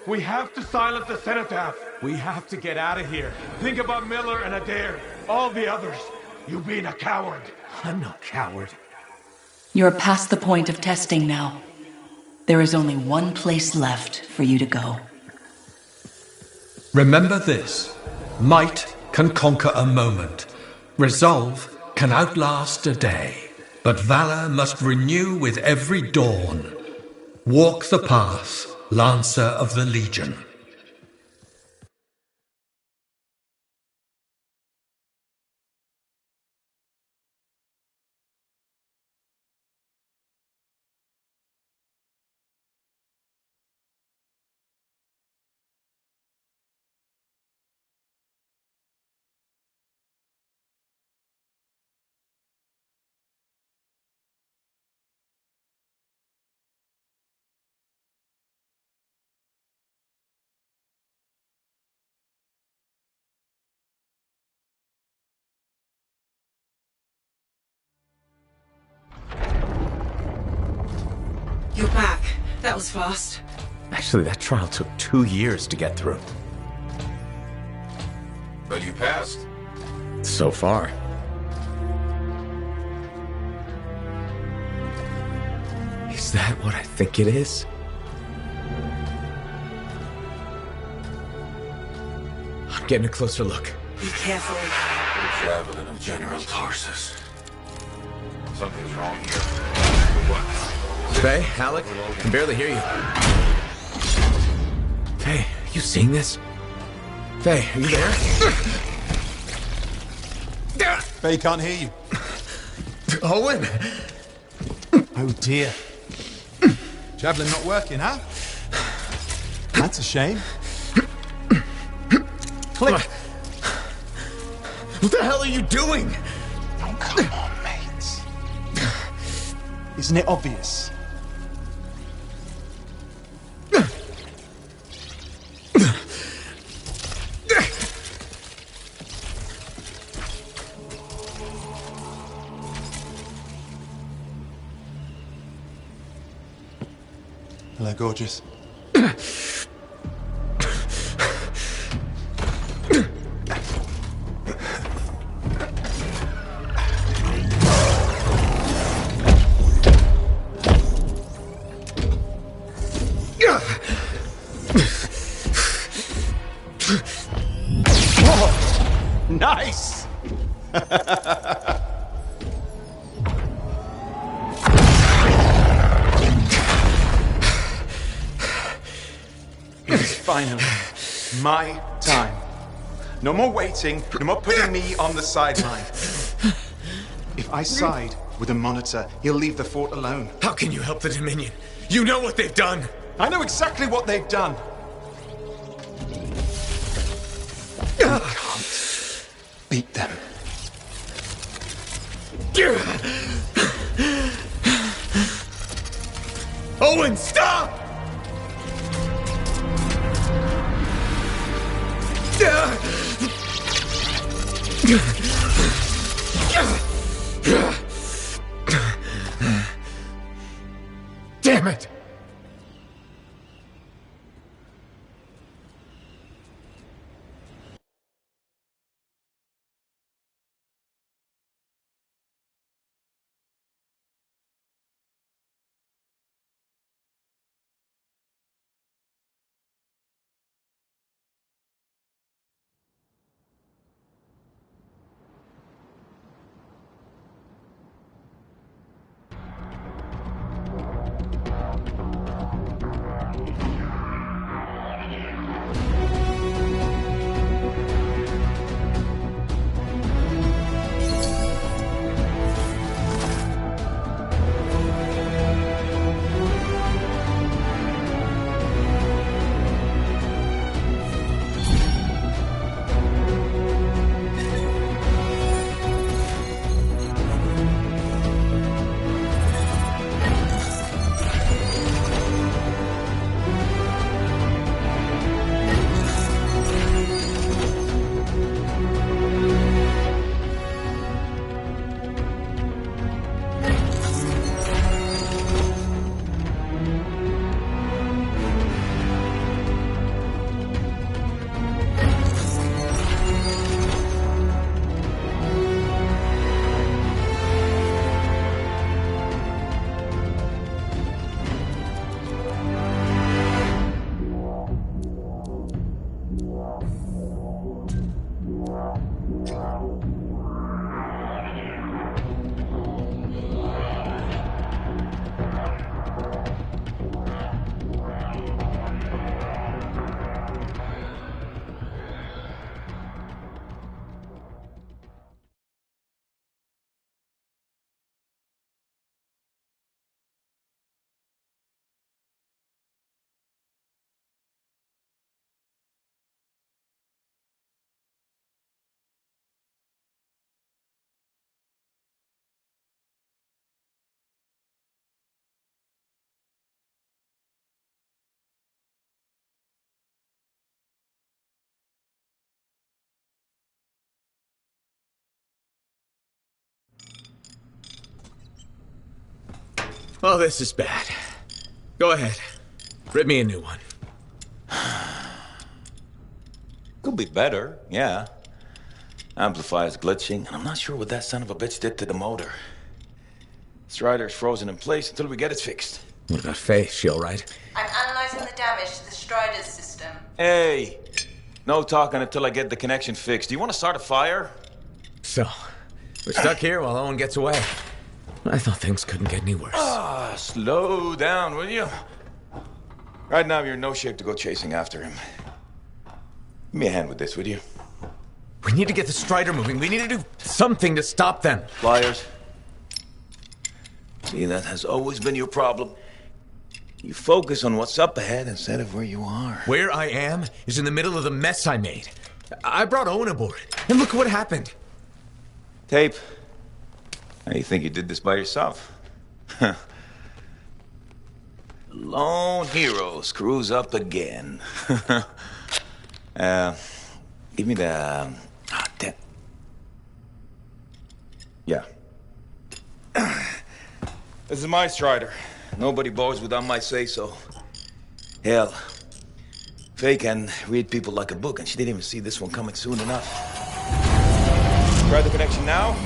We have to silence the cenotaph. We have to get out of here. Think about Miller and Adair. All the others. You being a coward. I'm no coward. You're past the point of testing now. There is only one place left for you to go. Remember this. Might can conquer a moment. Resolve can outlast a day. But valor must renew with every dawn. Walk the path, Lancer of the Legion. You're back. That was fast. Actually, that trial took 2 years to get through. But you passed. So far. Is that what I think it is? I'm getting a closer look. Be careful. The javelin of General Tarsus. Something's wrong here. What? Faye, Alec, I can barely hear you. Faye, you seeing this? Faye, are you there? Faye can't hear you. Owen! Oh dear. Javelin not working, huh? That's a shame. Click. What the hell are you doing? Oh, come on, mate. Isn't it obvious? Hello, gorgeous. Oh, nice! It's finally my time. No more waiting, no more putting me on the sideline. If I side with a monitor, he'll leave the fort alone. How can you help the Dominion? You know what they've done! I know exactly what they've done. You can't beat them. Owen, stop! Damn it! Oh, this is bad. Go ahead. Rip me a new one. Could be better, yeah. Amplifier's glitching, and I'm not sure what that son of a bitch did to the motor. Strider's frozen in place until we get it fixed. What about Faith? She all right? I'm analyzing the damage to the Strider's system. Hey, no talking until I get the connection fixed. Do you want to start a fire? So, we're stuck here while Owen gets away. I thought things couldn't get any worse. Slow down, will you? Right now, you're in no shape to go chasing after him. Give me a hand with this, would you? We need to get the Strider moving. We need to do something to stop them. Flyers. See, that has always been your problem. You focus on what's up ahead instead of where you are. Where I am is in the middle of the mess I made. I brought Owen aboard, and look what happened. Tape. How do you think you did this by yourself? Lone hero screws up again. Give me the... Yeah. This is my Strider. Nobody boards without my say-so. Hell, Faye can read people like a book, and she didn't even see this one coming soon enough. Try the connection now.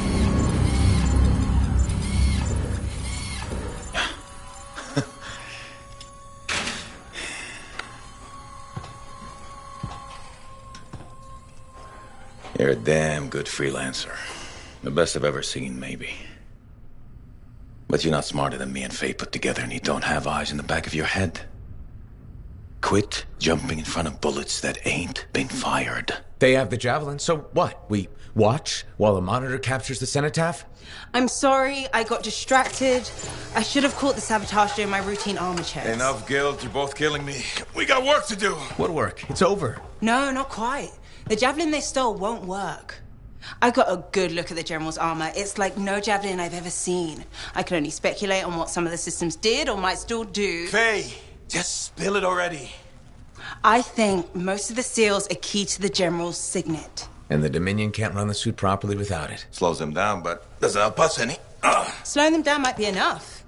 You're a damn good freelancer. The best I've ever seen, maybe. But you're not smarter than me and Faye put together, and you don't have eyes in the back of your head. Quit jumping in front of bullets that ain't been fired. They have the javelin, so what? We watch while the monitor captures the cenotaph? I'm sorry, I got distracted. I should have caught the sabotage during my routine armor checks. Enough guilt, you're both killing me. We got work to do. What work? It's over. No, not quite. The javelin they stole won't work. I got a good look at the General's armor. It's like no javelin I've ever seen. I can only speculate on what some of the systems did or might still do. Faye, just spill it already. I think most of the seals are key to the General's signet. And the Dominion can't run the suit properly without it. Slows them down, but doesn't help us any. Slowing them down might be enough.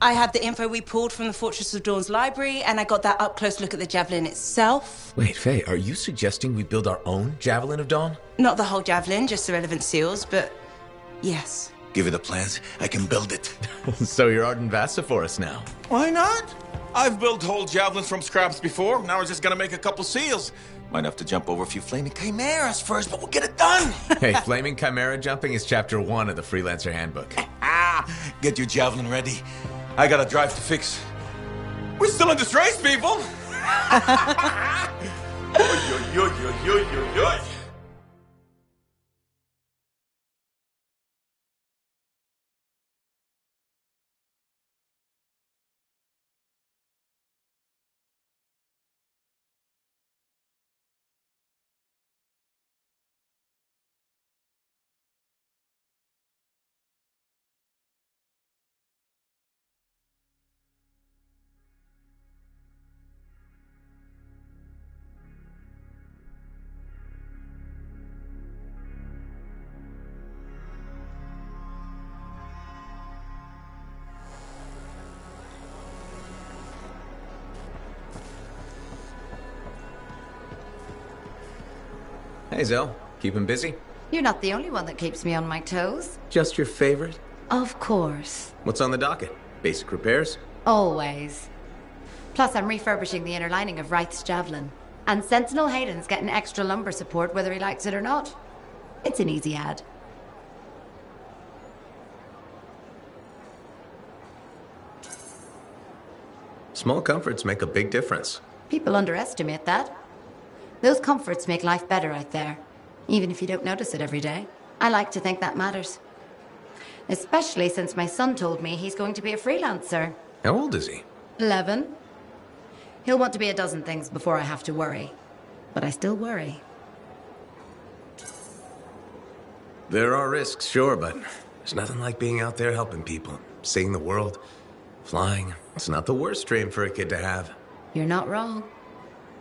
I have the info we pulled from the Fortress of Dawn's library, and I got that up-close look at the Javelin itself. Wait, Faye, are you suggesting we build our own Javelin of Dawn? Not the whole Javelin, just the relevant seals, but yes. Give you the plans, I can build it. So you're Arden Vassa for us now. Why not? I've built whole javelins from scraps before. Now we're just gonna make a couple seals. Might have to jump over a few flaming chimeras first, but we'll get it done. Hey, flaming chimera jumping is chapter 1 of the Freelancer Handbook. Get your javelin ready. I got a drive to fix. We're still in this race, people. Hey, Zell. Keeping busy? You're not the only one that keeps me on my toes. Just your favorite? Of course. What's on the docket? Basic repairs? Always. Plus, I'm refurbishing the inner lining of Wraith's Javelin. And Sentinel Hayden's getting extra lumbar support whether he likes it or not. It's an easy ad. Small comforts make a big difference. People underestimate that. Those comforts make life better out there, even if you don't notice it every day. I like to think that matters. Especially since my son told me he's going to be a freelancer. How old is he? 11. He'll want to be a dozen things before I have to worry. But I still worry. There are risks, sure, but there's nothing like being out there helping people, seeing the world, flying. It's not the worst dream for a kid to have. You're not wrong.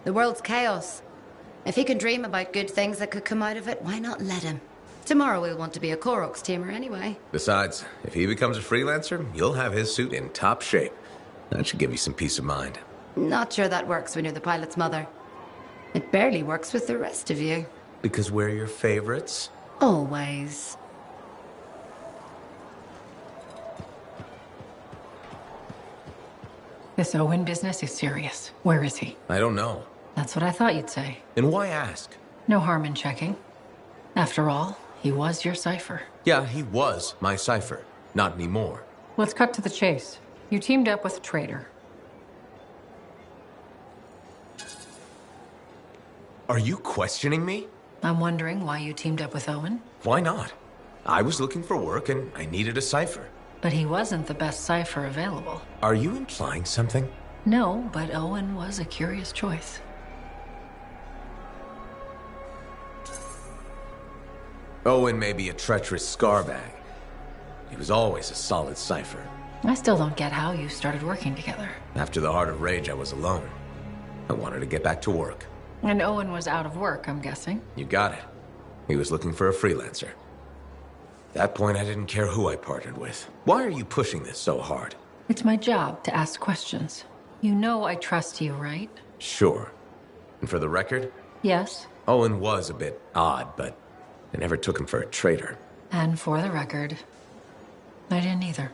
The world's chaos. If he can dream about good things that could come out of it, why not let him? Tomorrow we'll want to be a Koroks teamer anyway. Besides, if he becomes a freelancer, you'll have his suit in top shape. That should give you some peace of mind. Not sure that works when you're the pilot's mother. It barely works with the rest of you. Because we're your favorites? Always. This Owen business is serious. Where is he? I don't know. That's what I thought you'd say. And why ask? No harm in checking. After all, he was your cipher. Yeah, he was my cipher. Not anymore. Let's cut to the chase. You teamed up with a traitor. Are you questioning me? I'm wondering why you teamed up with Owen. Why not? I was looking for work and I needed a cipher. But he wasn't the best cipher available. Are you implying something? No, but Owen was a curious choice. Owen may be a treacherous scarbag. He was always a solid cipher. I still don't get how you started working together. After the Heart of Rage, I was alone. I wanted to get back to work. And Owen was out of work, I'm guessing. You got it. He was looking for a freelancer. At that point, I didn't care who I partnered with. Why are you pushing this so hard? It's my job to ask questions. You know I trust you, right? Sure. And for the record? Yes. Owen was a bit odd, but I never took him for a traitor. And for the record, I didn't either.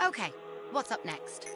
Okay, what's up next?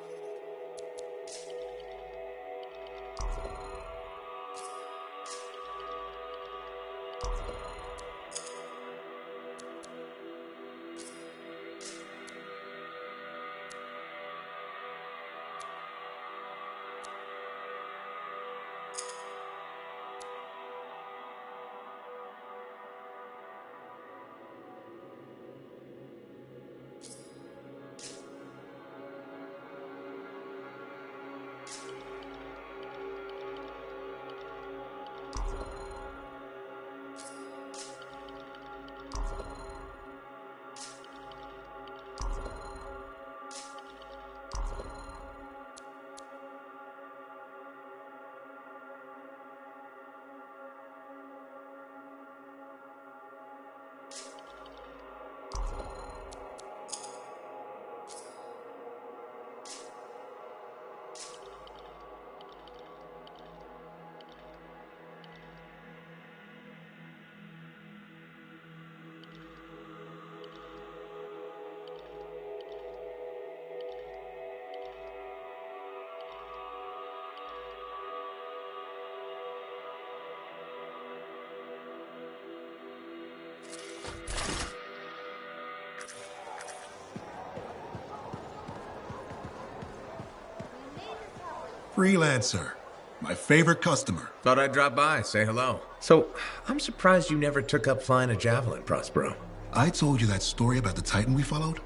Freelancer. My favorite customer. Thought I'd drop by, say hello. So, I'm surprised you never took up flying a javelin, Prospero. I told you that story about the Titan we followed?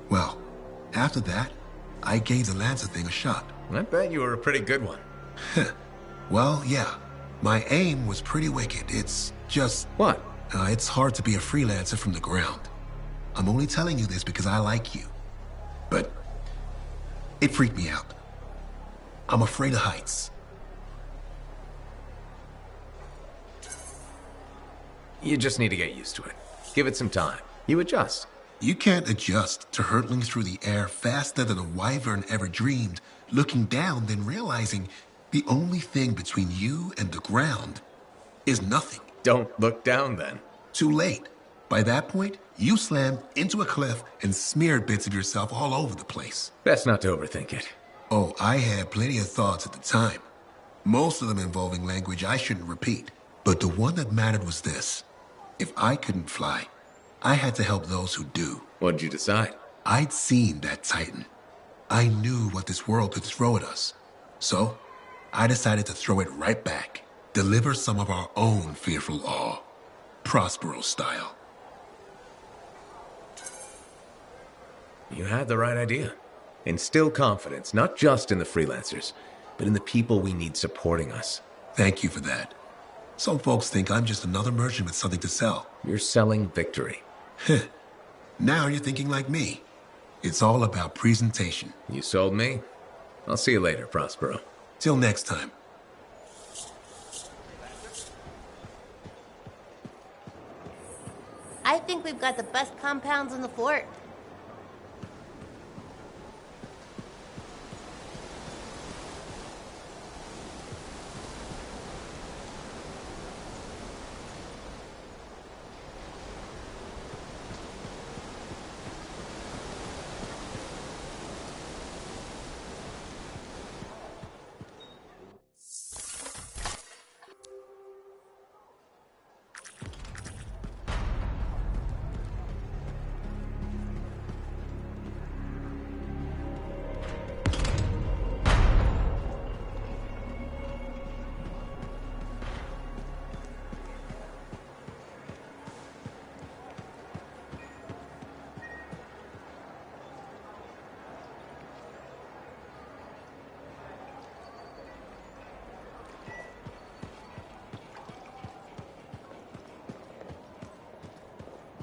Well, after that, I gave the Lancer thing a shot. I bet you were a pretty good one. Well, yeah. My aim was pretty wicked. It's just... What? It's hard to be a freelancer from the ground. I'm only telling you this because I like you. But it freaked me out. I'm afraid of heights. You just need to get used to it. Give it some time. You adjust. You can't adjust to hurtling through the air faster than a wyvern ever dreamed, looking down, then realizing the only thing between you and the ground is nothing. Don't look down, then. Too late. By that point, you slammed into a cliff and smeared bits of yourself all over the place. Best not to overthink it. Oh, I had plenty of thoughts at the time. Most of them involving language I shouldn't repeat. But the one that mattered was this. If I couldn't fly, I had to help those who do. What'd you decide? I'd seen that Titan. I knew what this world could throw at us. So, I decided to throw it right back. Deliver some of our own fearful awe. Prospero style. You had the right idea. Instill confidence, not just in the freelancers, but in the people we need supporting us. Thank you for that. Some folks think I'm just another merchant with something to sell. You're selling victory. Now you're thinking like me. It's all about presentation. You sold me. I'll see you later, Prospero. Till next time. I think we've got the best compounds in the fort.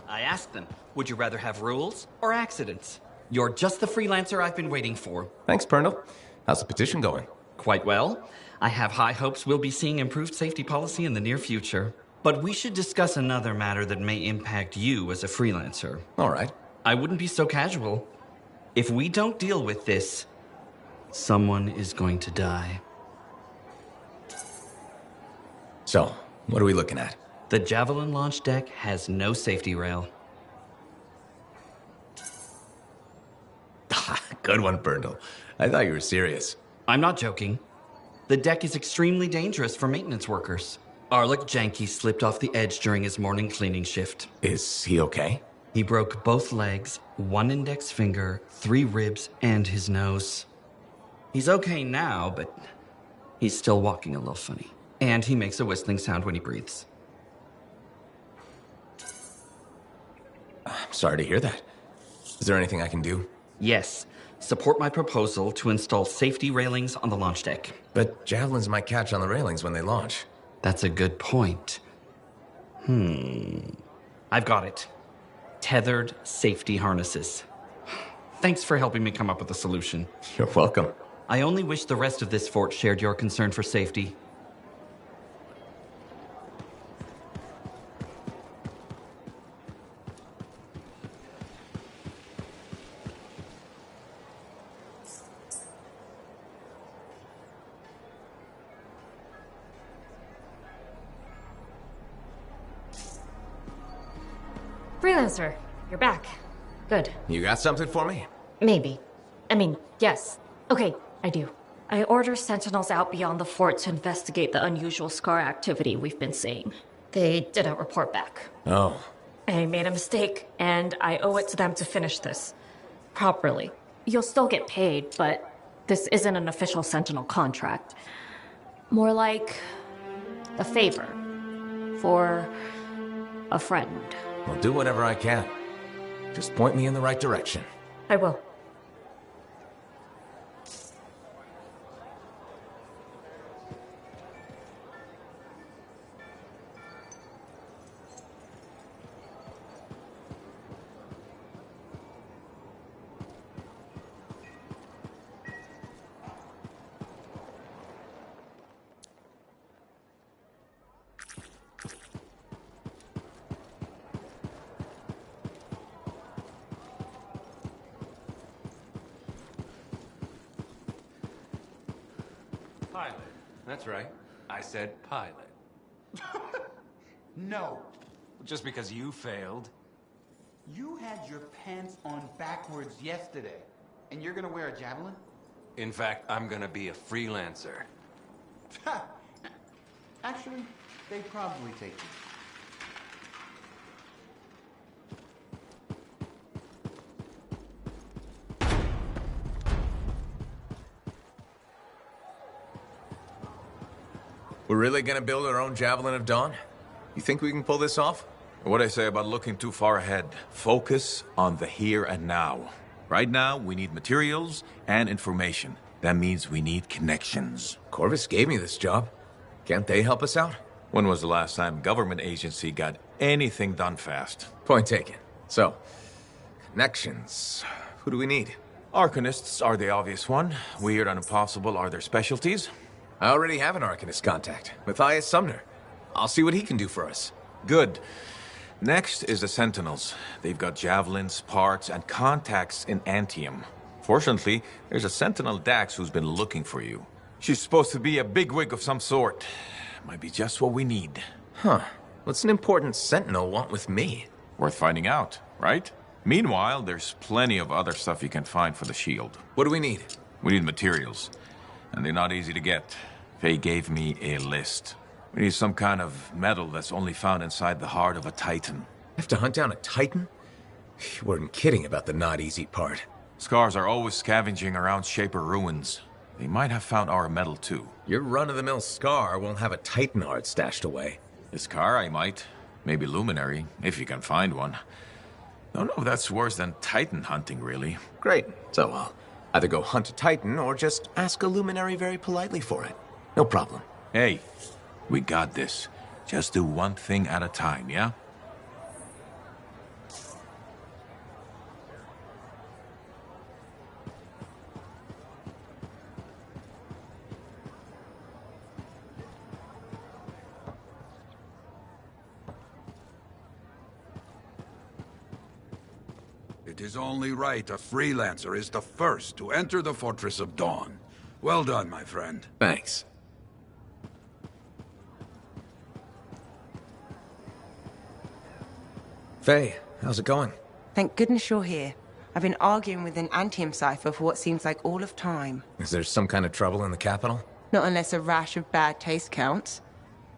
I asked them, would you rather have rules or accidents? You're just the freelancer I've been waiting for. Thanks, Pernell. How's the petition going? Quite well. I have high hopes we'll be seeing improved safety policy in the near future. But we should discuss another matter that may impact you as a freelancer. All right. I wouldn't be so casual. If we don't deal with this, someone is going to die. So, what are we looking at? The Javelin launch deck has no safety rail. Good one, Pernell. I thought you were serious. I'm not joking. The deck is extremely dangerous for maintenance workers. Arlik Janke slipped off the edge during his morning cleaning shift. Is he okay? He broke both legs, one index finger, 3 ribs, and his nose. He's okay now, but he's still walking a little funny. And he makes a whistling sound when he breathes. I'm sorry to hear that. Is there anything I can do? Yes. Support my proposal to install safety railings on the launch deck. But javelins might catch on the railings when they launch. That's a good point. I've got it. Tethered safety harnesses. Thanks for helping me come up with a solution. You're welcome. I only wish the rest of this fort shared your concern for safety. Freelancer, you're back. Good. You got something for me? Maybe. I mean, yes. Okay, I do. I order sentinels out beyond the fort to investigate the unusual scar activity we've been seeing. They didn't report back. Oh. I made a mistake, and I owe it to them to finish this properly. You'll still get paid, but This isn't an official Sentinel contract. More like a favor for a friend. I'll do whatever I can. Just point me in the right direction. I will. Pilot. That's right. I said pilot. No. Just because you failed. You had your pants on backwards yesterday, and you're gonna wear a javelin? In fact, I'm gonna be a freelancer. Actually, they'd probably take you. We're really gonna build our own Javelin of Dawn? You think we can pull this off? What I say about looking too far ahead. Focus on the here and now. Right now, we need materials and information. That means we need connections. Corvus gave me this job. Can't they help us out? When was the last time a government agency got anything done fast? Point taken. So, connections. Who do we need? Arcanists are the obvious one. Weird and impossible are their specialties. I already have an Arcanist contact, Matthias Sumner. I'll see what he can do for us. Good. Next is the Sentinels. They've got javelins, parts, and contacts in Anthem. Fortunately, there's a Sentinel Dax who's been looking for you. She's supposed to be a bigwig of some sort. Might be just what we need. Huh. What's an important Sentinel want with me? Worth finding out, right? Meanwhile, there's plenty of other stuff you can find for the shield. What do we need? We need materials. And they're not easy to get. Faye gave me a list. We need some kind of metal that's only found inside the heart of a Titan. Have to hunt down a Titan? You weren't kidding about the not easy part. Scars are always scavenging around Shaper ruins. They might have found our metal too. Your run-of-the-mill Scar won't have a Titan heart stashed away. The Scar I might. Maybe Luminary, if you can find one. Don't know if that's worse than Titan hunting, really. Great. So I'll either go hunt a Titan or just ask a Luminary very politely for it. No problem. Hey, we got this. Just do one thing at a time, yeah? It is only right a freelancer is the first to enter the Fortress of Dawn. Well done, my friend. Thanks. Faye, how's it going? Thank goodness you're here. I've been arguing with an Anthem cipher for what seems like all of time. Is there some kind of trouble in the capital? Not unless a rash of bad taste counts.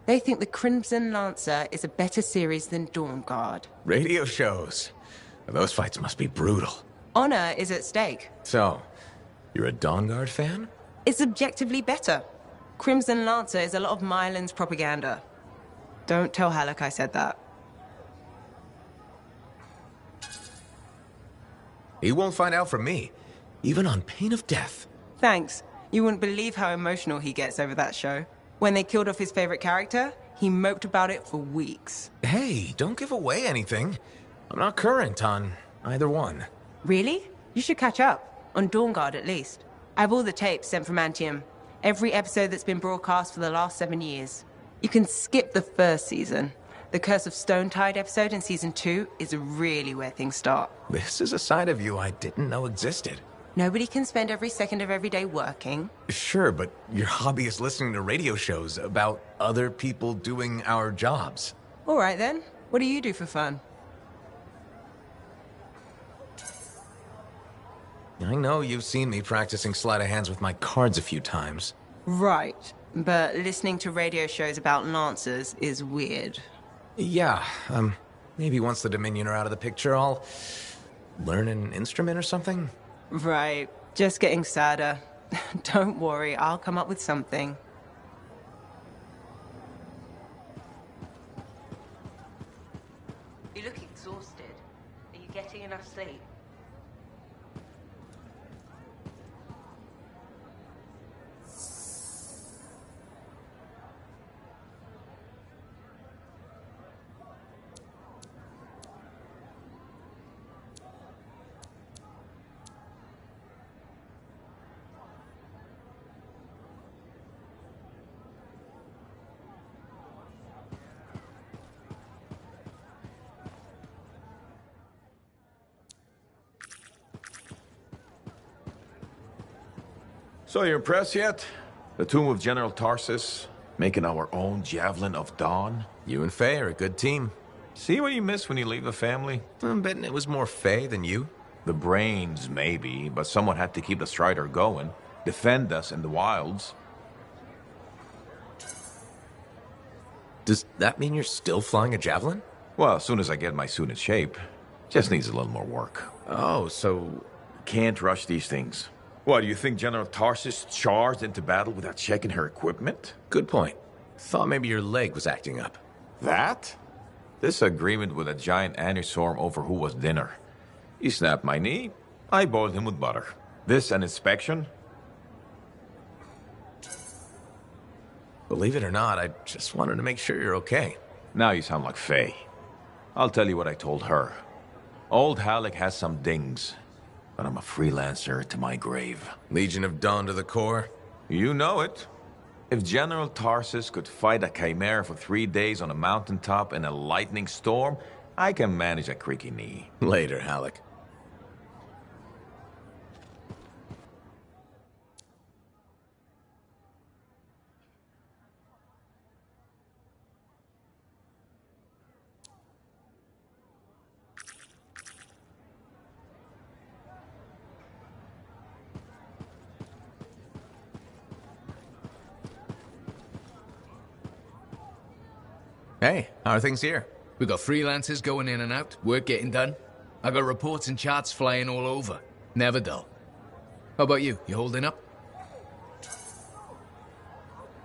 They think the Crimson Lancer is a better series than Dawn Guard. Radio shows. Those fights must be brutal. Honor is at stake. So, you're a Dawn Guard fan? It's objectively better. Crimson Lancer is a lot of Mylan's propaganda. Don't tell Halleck I said that. He won't find out from me, even on pain of death. Thanks. You wouldn't believe how emotional he gets over that show. When they killed off his favorite character, he moped about it for weeks. Hey, don't give away anything. I'm not current on either one. Really? You should catch up. On Dawn Guard, at least. I have all the tapes sent from Anthem. Every episode that's been broadcast for the last 7 years. You can skip the first season. The Curse of Stonetide episode in Season 2 is really where things start. This is a side of you I didn't know existed. Nobody can spend every second of every day working. Sure, but your hobby is listening to radio shows about other people doing our jobs. All right then. What do you do for fun? I know you've seen me practicing sleight of hands with my cards a few times. Right. But listening to radio shows about Lancers is weird. Yeah, maybe once the Dominion are out of the picture, I'll learn an instrument or something? Right. Just getting sadder. Don't worry, I'll come up with something. You look exhausted. Are you getting enough sleep? So you impressed yet? The tomb of General Tarsus, making our own Javelin of Dawn? You and Faye are a good team. See what you miss when you leave the family? I'm betting it was more Faye than you. The brains, maybe, but someone had to keep the Strider going. Defend us in the wilds. Does that mean you're still flying a Javelin? Well, as soon as I get my suit in shape. Just needs a little more work. Oh, so... Can't rush these things. What, do you think General Tarsus charged into battle without checking her equipment? Good point. Thought maybe your leg was acting up. That? Disagreement with a giant anistorm over who was dinner. He snapped my knee. I boiled him with butter. This an inspection? Believe it or not, I just wanted to make sure you're okay. Now you sound like Faye. I'll tell you what I told her. Old Halleck has some dings, but I'm a freelancer to my grave. Legion of Dawn to the core? You know it. If General Tarsus could fight a chimera for 3 days on a mountaintop in a lightning storm, I can manage a creaky knee. Later, Halleck. Hey, how are things here? We got freelancers going in and out, work getting done. I got reports and charts flying all over. Never dull. How about you? You holding up?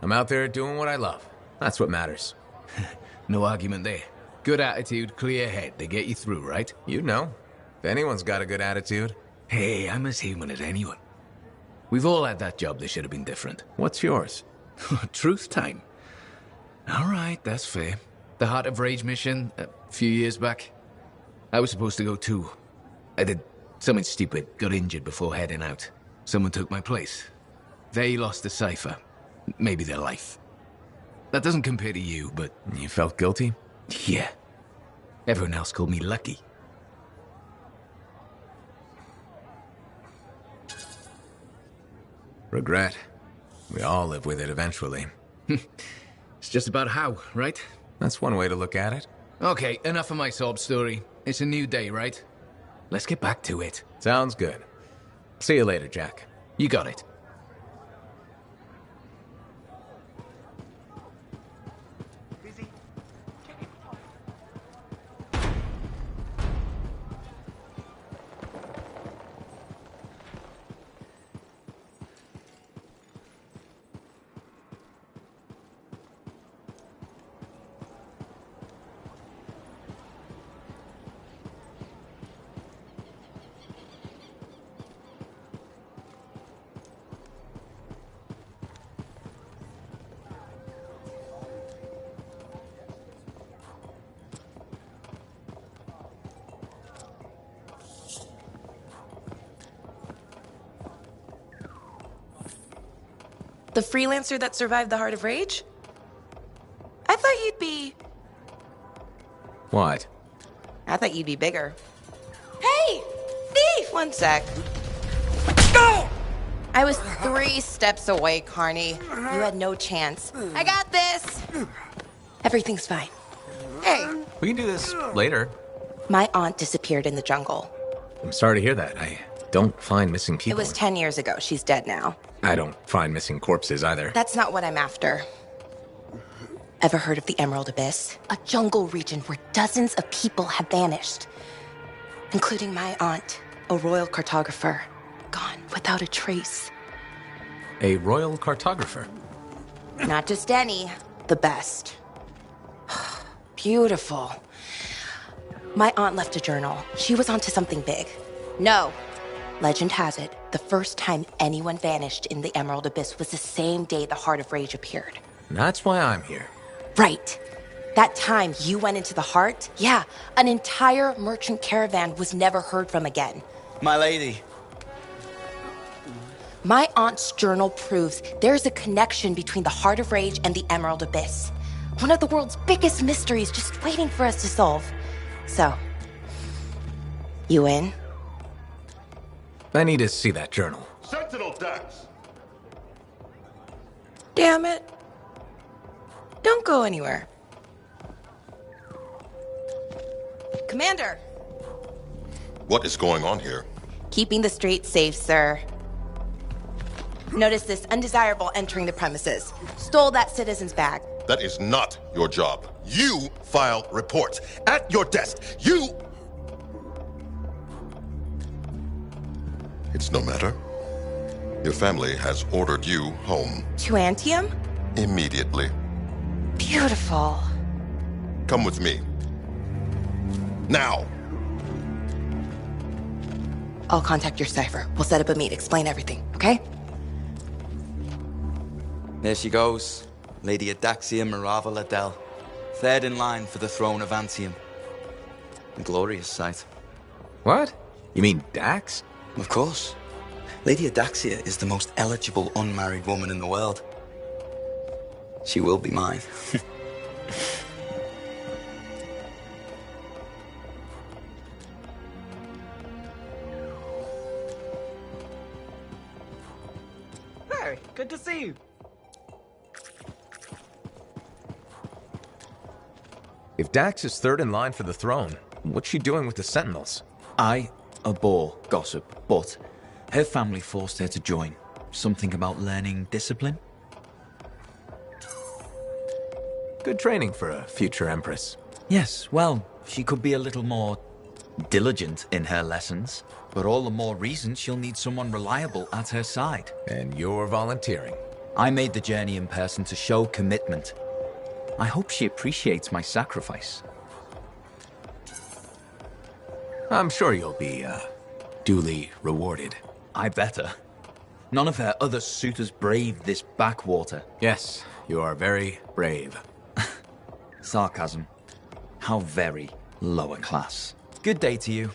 I'm out there doing what I love. That's what matters. No argument there. Good attitude, clear head. They get you through, right? You know. If anyone's got a good attitude. Hey, I'm as human as anyone. We've all had that job that should have been different. What's yours? Truth time. All right, that's fair. The Heart of Rage mission, a few years back. I was supposed to go too. I did something stupid, got injured before heading out. Someone took my place. They lost the cipher. Maybe their life. That doesn't compare to you, but... You felt guilty? Yeah. Everyone else called me lucky. Regret. We all live with it eventually. It's just about how, right? That's one way to look at it. Okay, enough of my sob story. It's a new day, right? Let's get back to it. Sounds good. See you later, Jack. You got it. The freelancer that survived the Heart of Rage? I thought you'd be... What? I thought you'd be bigger. Hey! Thief! One sec. I was 3 steps away, Carney. You had no chance. I got this! Everything's fine. Hey! We can do this later. My aunt disappeared in the jungle. I'm sorry to hear that. I don't find missing people. It was 10 years ago. She's dead now. I don't find missing corpses either. That's not what I'm after. Ever heard of the Emerald Abyss? A jungle region where dozens of people have vanished. Including my aunt, a royal cartographer. Gone without a trace. A royal cartographer. Not just any, the best. Beautiful. My aunt left a journal. She was onto something big. No. Legend has it, the first time anyone vanished in the Emerald Abyss was the same day the Heart of Rage appeared. That's why I'm here. Right. That time you went into the Heart, yeah, an entire merchant caravan was never heard from again. My lady. My aunt's journal proves there's a connection between the Heart of Rage and the Emerald Abyss. One of the world's biggest mysteries just waiting for us to solve. So, you in? I need to see that journal. Sentinel Dax! Damn it. Don't go anywhere. Commander! What is going on here? Keeping the streets safe, sir. Notice this undesirable entering the premises. Stole that citizen's bag. That is not your job. You file reports. At your desk, you... It's no matter. Your family has ordered you home. To Anthem? Immediately. Beautiful. Come with me. Now! I'll contact your cipher. We'll set up a meet, explain everything, okay? There she goes. Lady Adaxia Mirava Ladell. Third in line for the throne of Anthem. A glorious sight. What? You mean Dax? Of course. Lady Adaxia is the most eligible unmarried woman in the world. She will be mine. Hey, good to see you. If Dax is third in line for the throne, what's she doing with the Sentinels? I abhor gossip, but her family forced her to join. Something about learning discipline? Good training for a future empress. Yes, well, she could be a little more diligent in her lessons, but all the more reason she'll need someone reliable at her side. And you're volunteering. I made the journey in person to show commitment. I hope she appreciates my sacrifice. I'm sure you'll be, duly rewarded. I better. None of her other suitors braved this backwater. Yes, you are very brave. Sarcasm. How very lower class. Good day to you.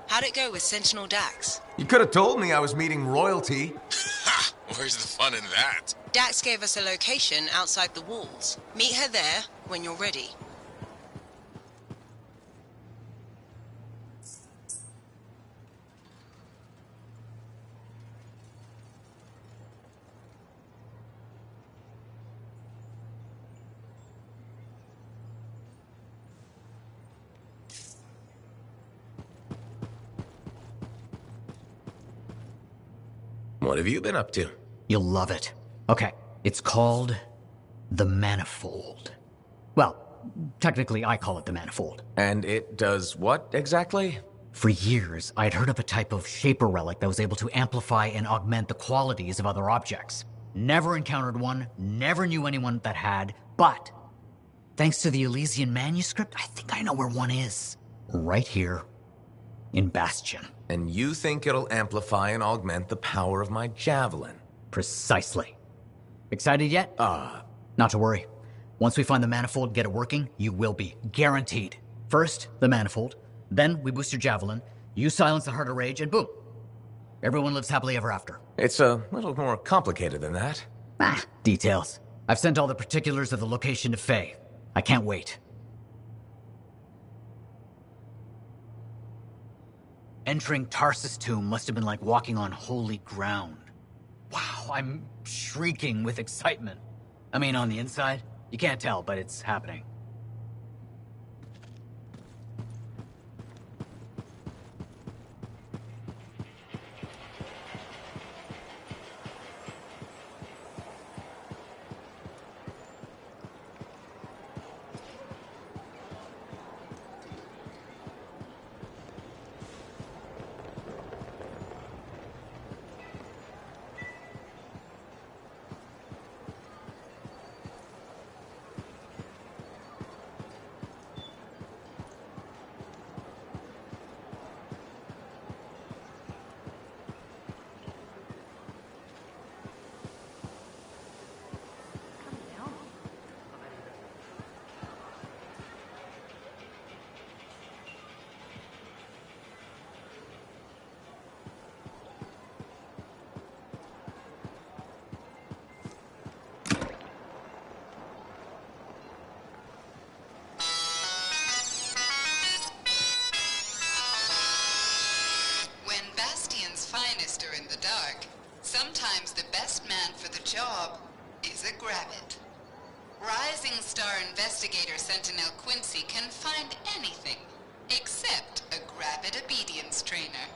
How'd it go with Sentinel Dax? You could have told me I was meeting royalty. Ha! Where's the fun in that? Dax gave us a location outside the walls. Meet her there when you're ready. What have you been up to? You'll love it. Okay, it's called the Manifold. Well, technically I call it the Manifold. And it does what exactly? For years, I'd heard of a type of shaper relic that was able to amplify and augment the qualities of other objects. Never encountered one, never knew anyone that had, but thanks to the Elysian manuscript, I think I know where one is. Right here in Bastion. And you think it'll amplify and augment the power of my javelin? Precisely. Excited yet? Not to worry. Once we find the Manifold and get it working, you will be. Guaranteed. First, the Manifold. Then, we boost your javelin. You silence the Heart of Rage, and boom. Everyone lives happily ever after. It's a little more complicated than that. Details. I've sent all the particulars of the location to Faye. I can't wait. Entering Tarsus' tomb must have been like walking on holy ground. Wow, I'm shrieking with excitement. I mean, on the inside, you can't tell, but it's happening. finest are in the dark, sometimes the best man for the job is a grabbit. Rising Star investigator Sentinel Quincy can find anything except a grabbit obedience trainer.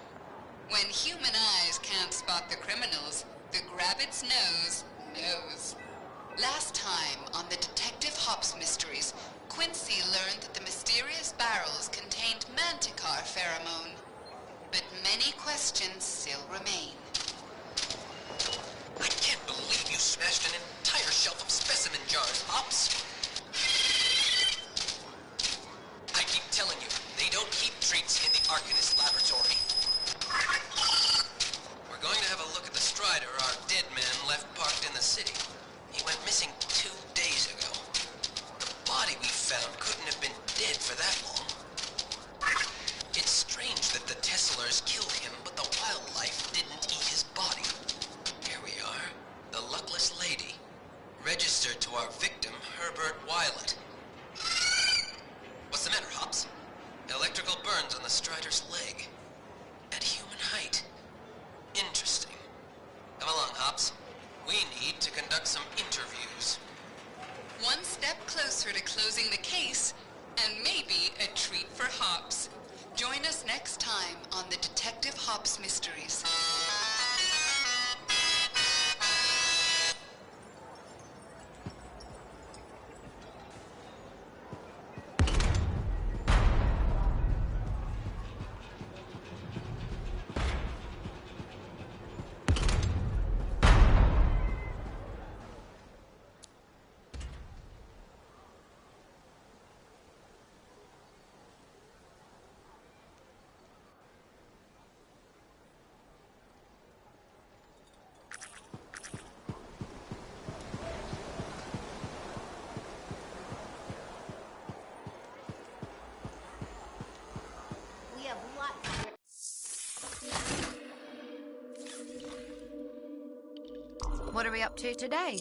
When human eyes can't spot the criminals, the grabbit's nose knows. Last time on the Detective Hops mysteries, Quincy learned that the mysterious barrels contained manticore pheromone. But many questions still remain. I can't believe you smashed an entire shelf of specimen jars, Hops. I keep telling you, they don't keep treats in the Arcanist laboratory. We're going to have a look at the Strider our dead man left parked in the city. He went missing 2 days ago. The body we found couldn't have been dead for that long. It's strange that the Tesslers killed him, but the wildlife didn't eat his body. Here we are, the luckless lady, registered to our victim, Herbert Wylet. What's the matter, Hops? Electrical burns on the Strider's leg. At human height. Interesting. Come along, Hops. We need to conduct some interviews. One step closer to closing the case, and maybe a treat for Hops. Join us next time on the Detective Hops Mysteries. What are we up to today?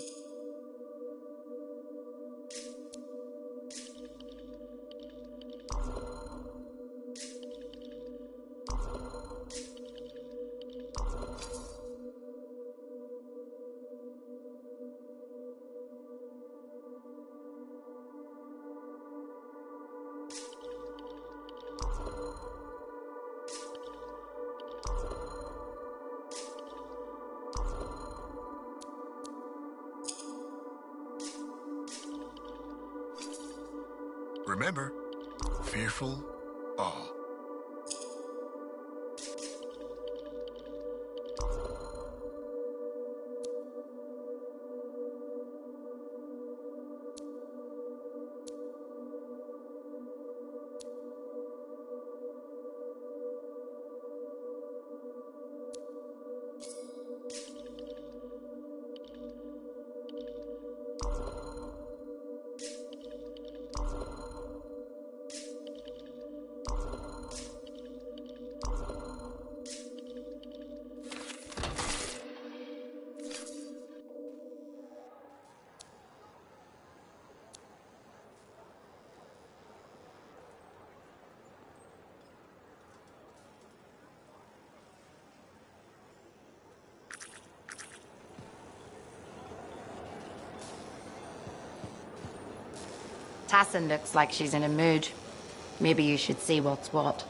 Remember, fearful, awe. assassin looks like she's in a mood. Maybe you should see what's what.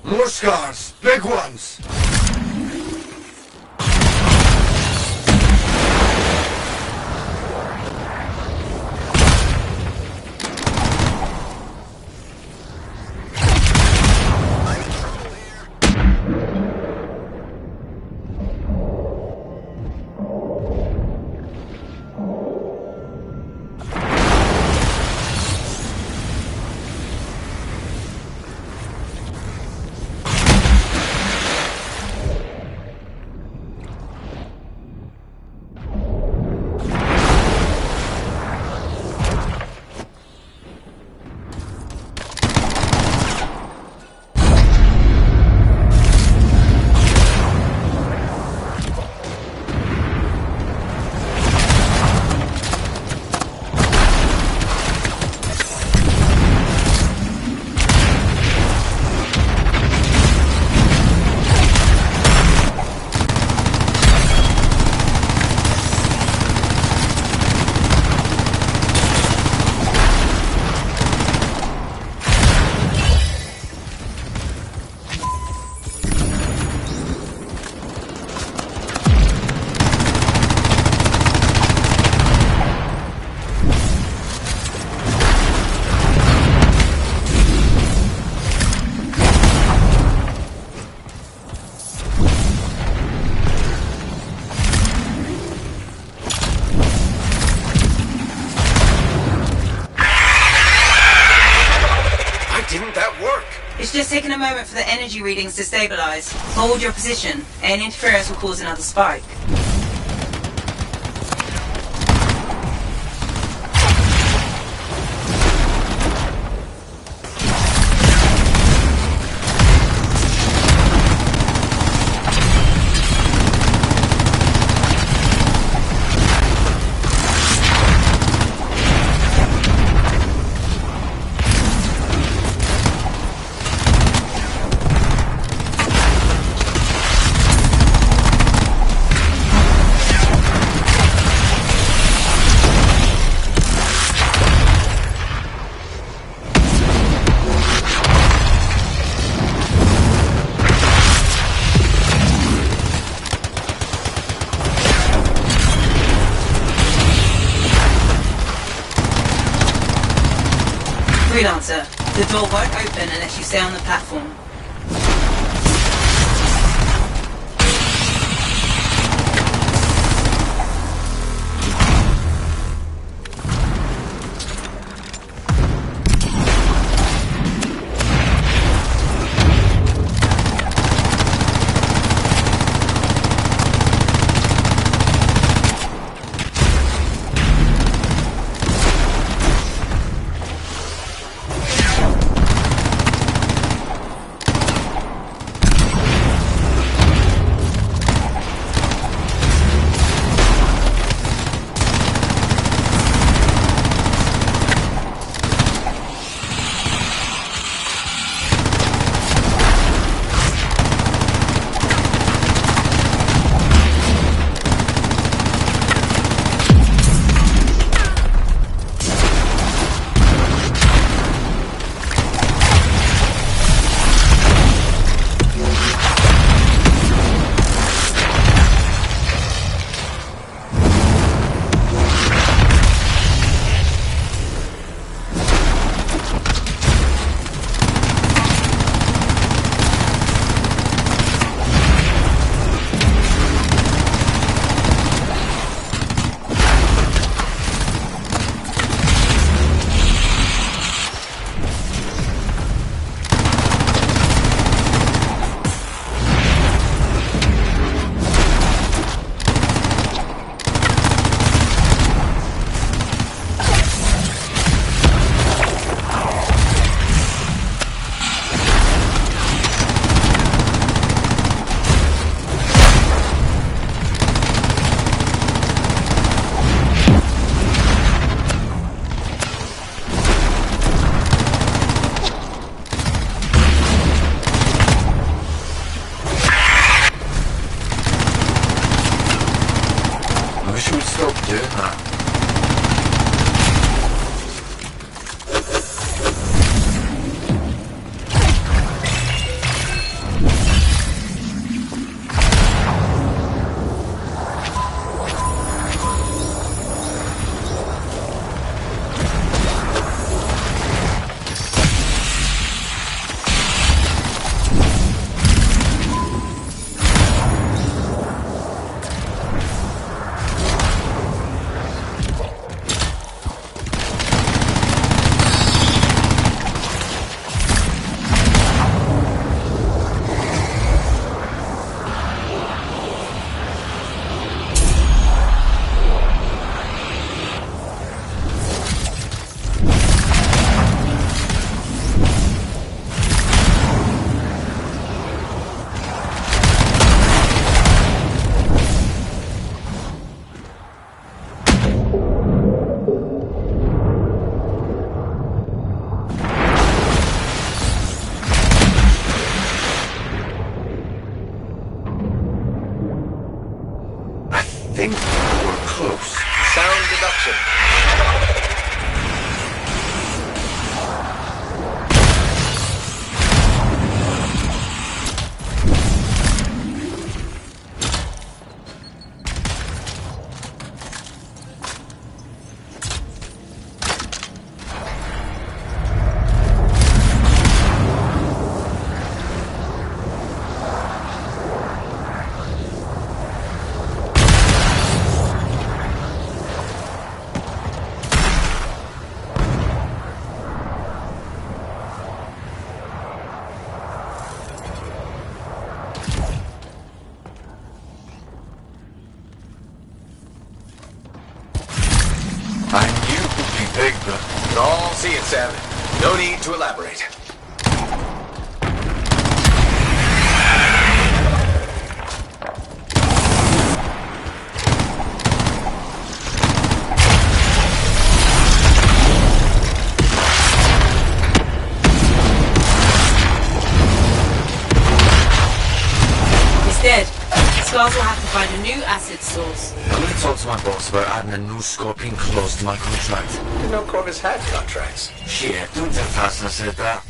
More scars! Big ones! just taking a moment for the energy readings to stabilize. Hold your position. Any interference will cause another spike. Freelancer, the door won't open unless you stay on the platform. Big, bro. All see it, Sam. No need to elaborate. Dead. Scars will have to find a new acid source. I'm gonna talk to my boss about adding a new Scorpion clause to my contract. Didn't know Corvus had contracts. Shit, don't tell Fast I said that.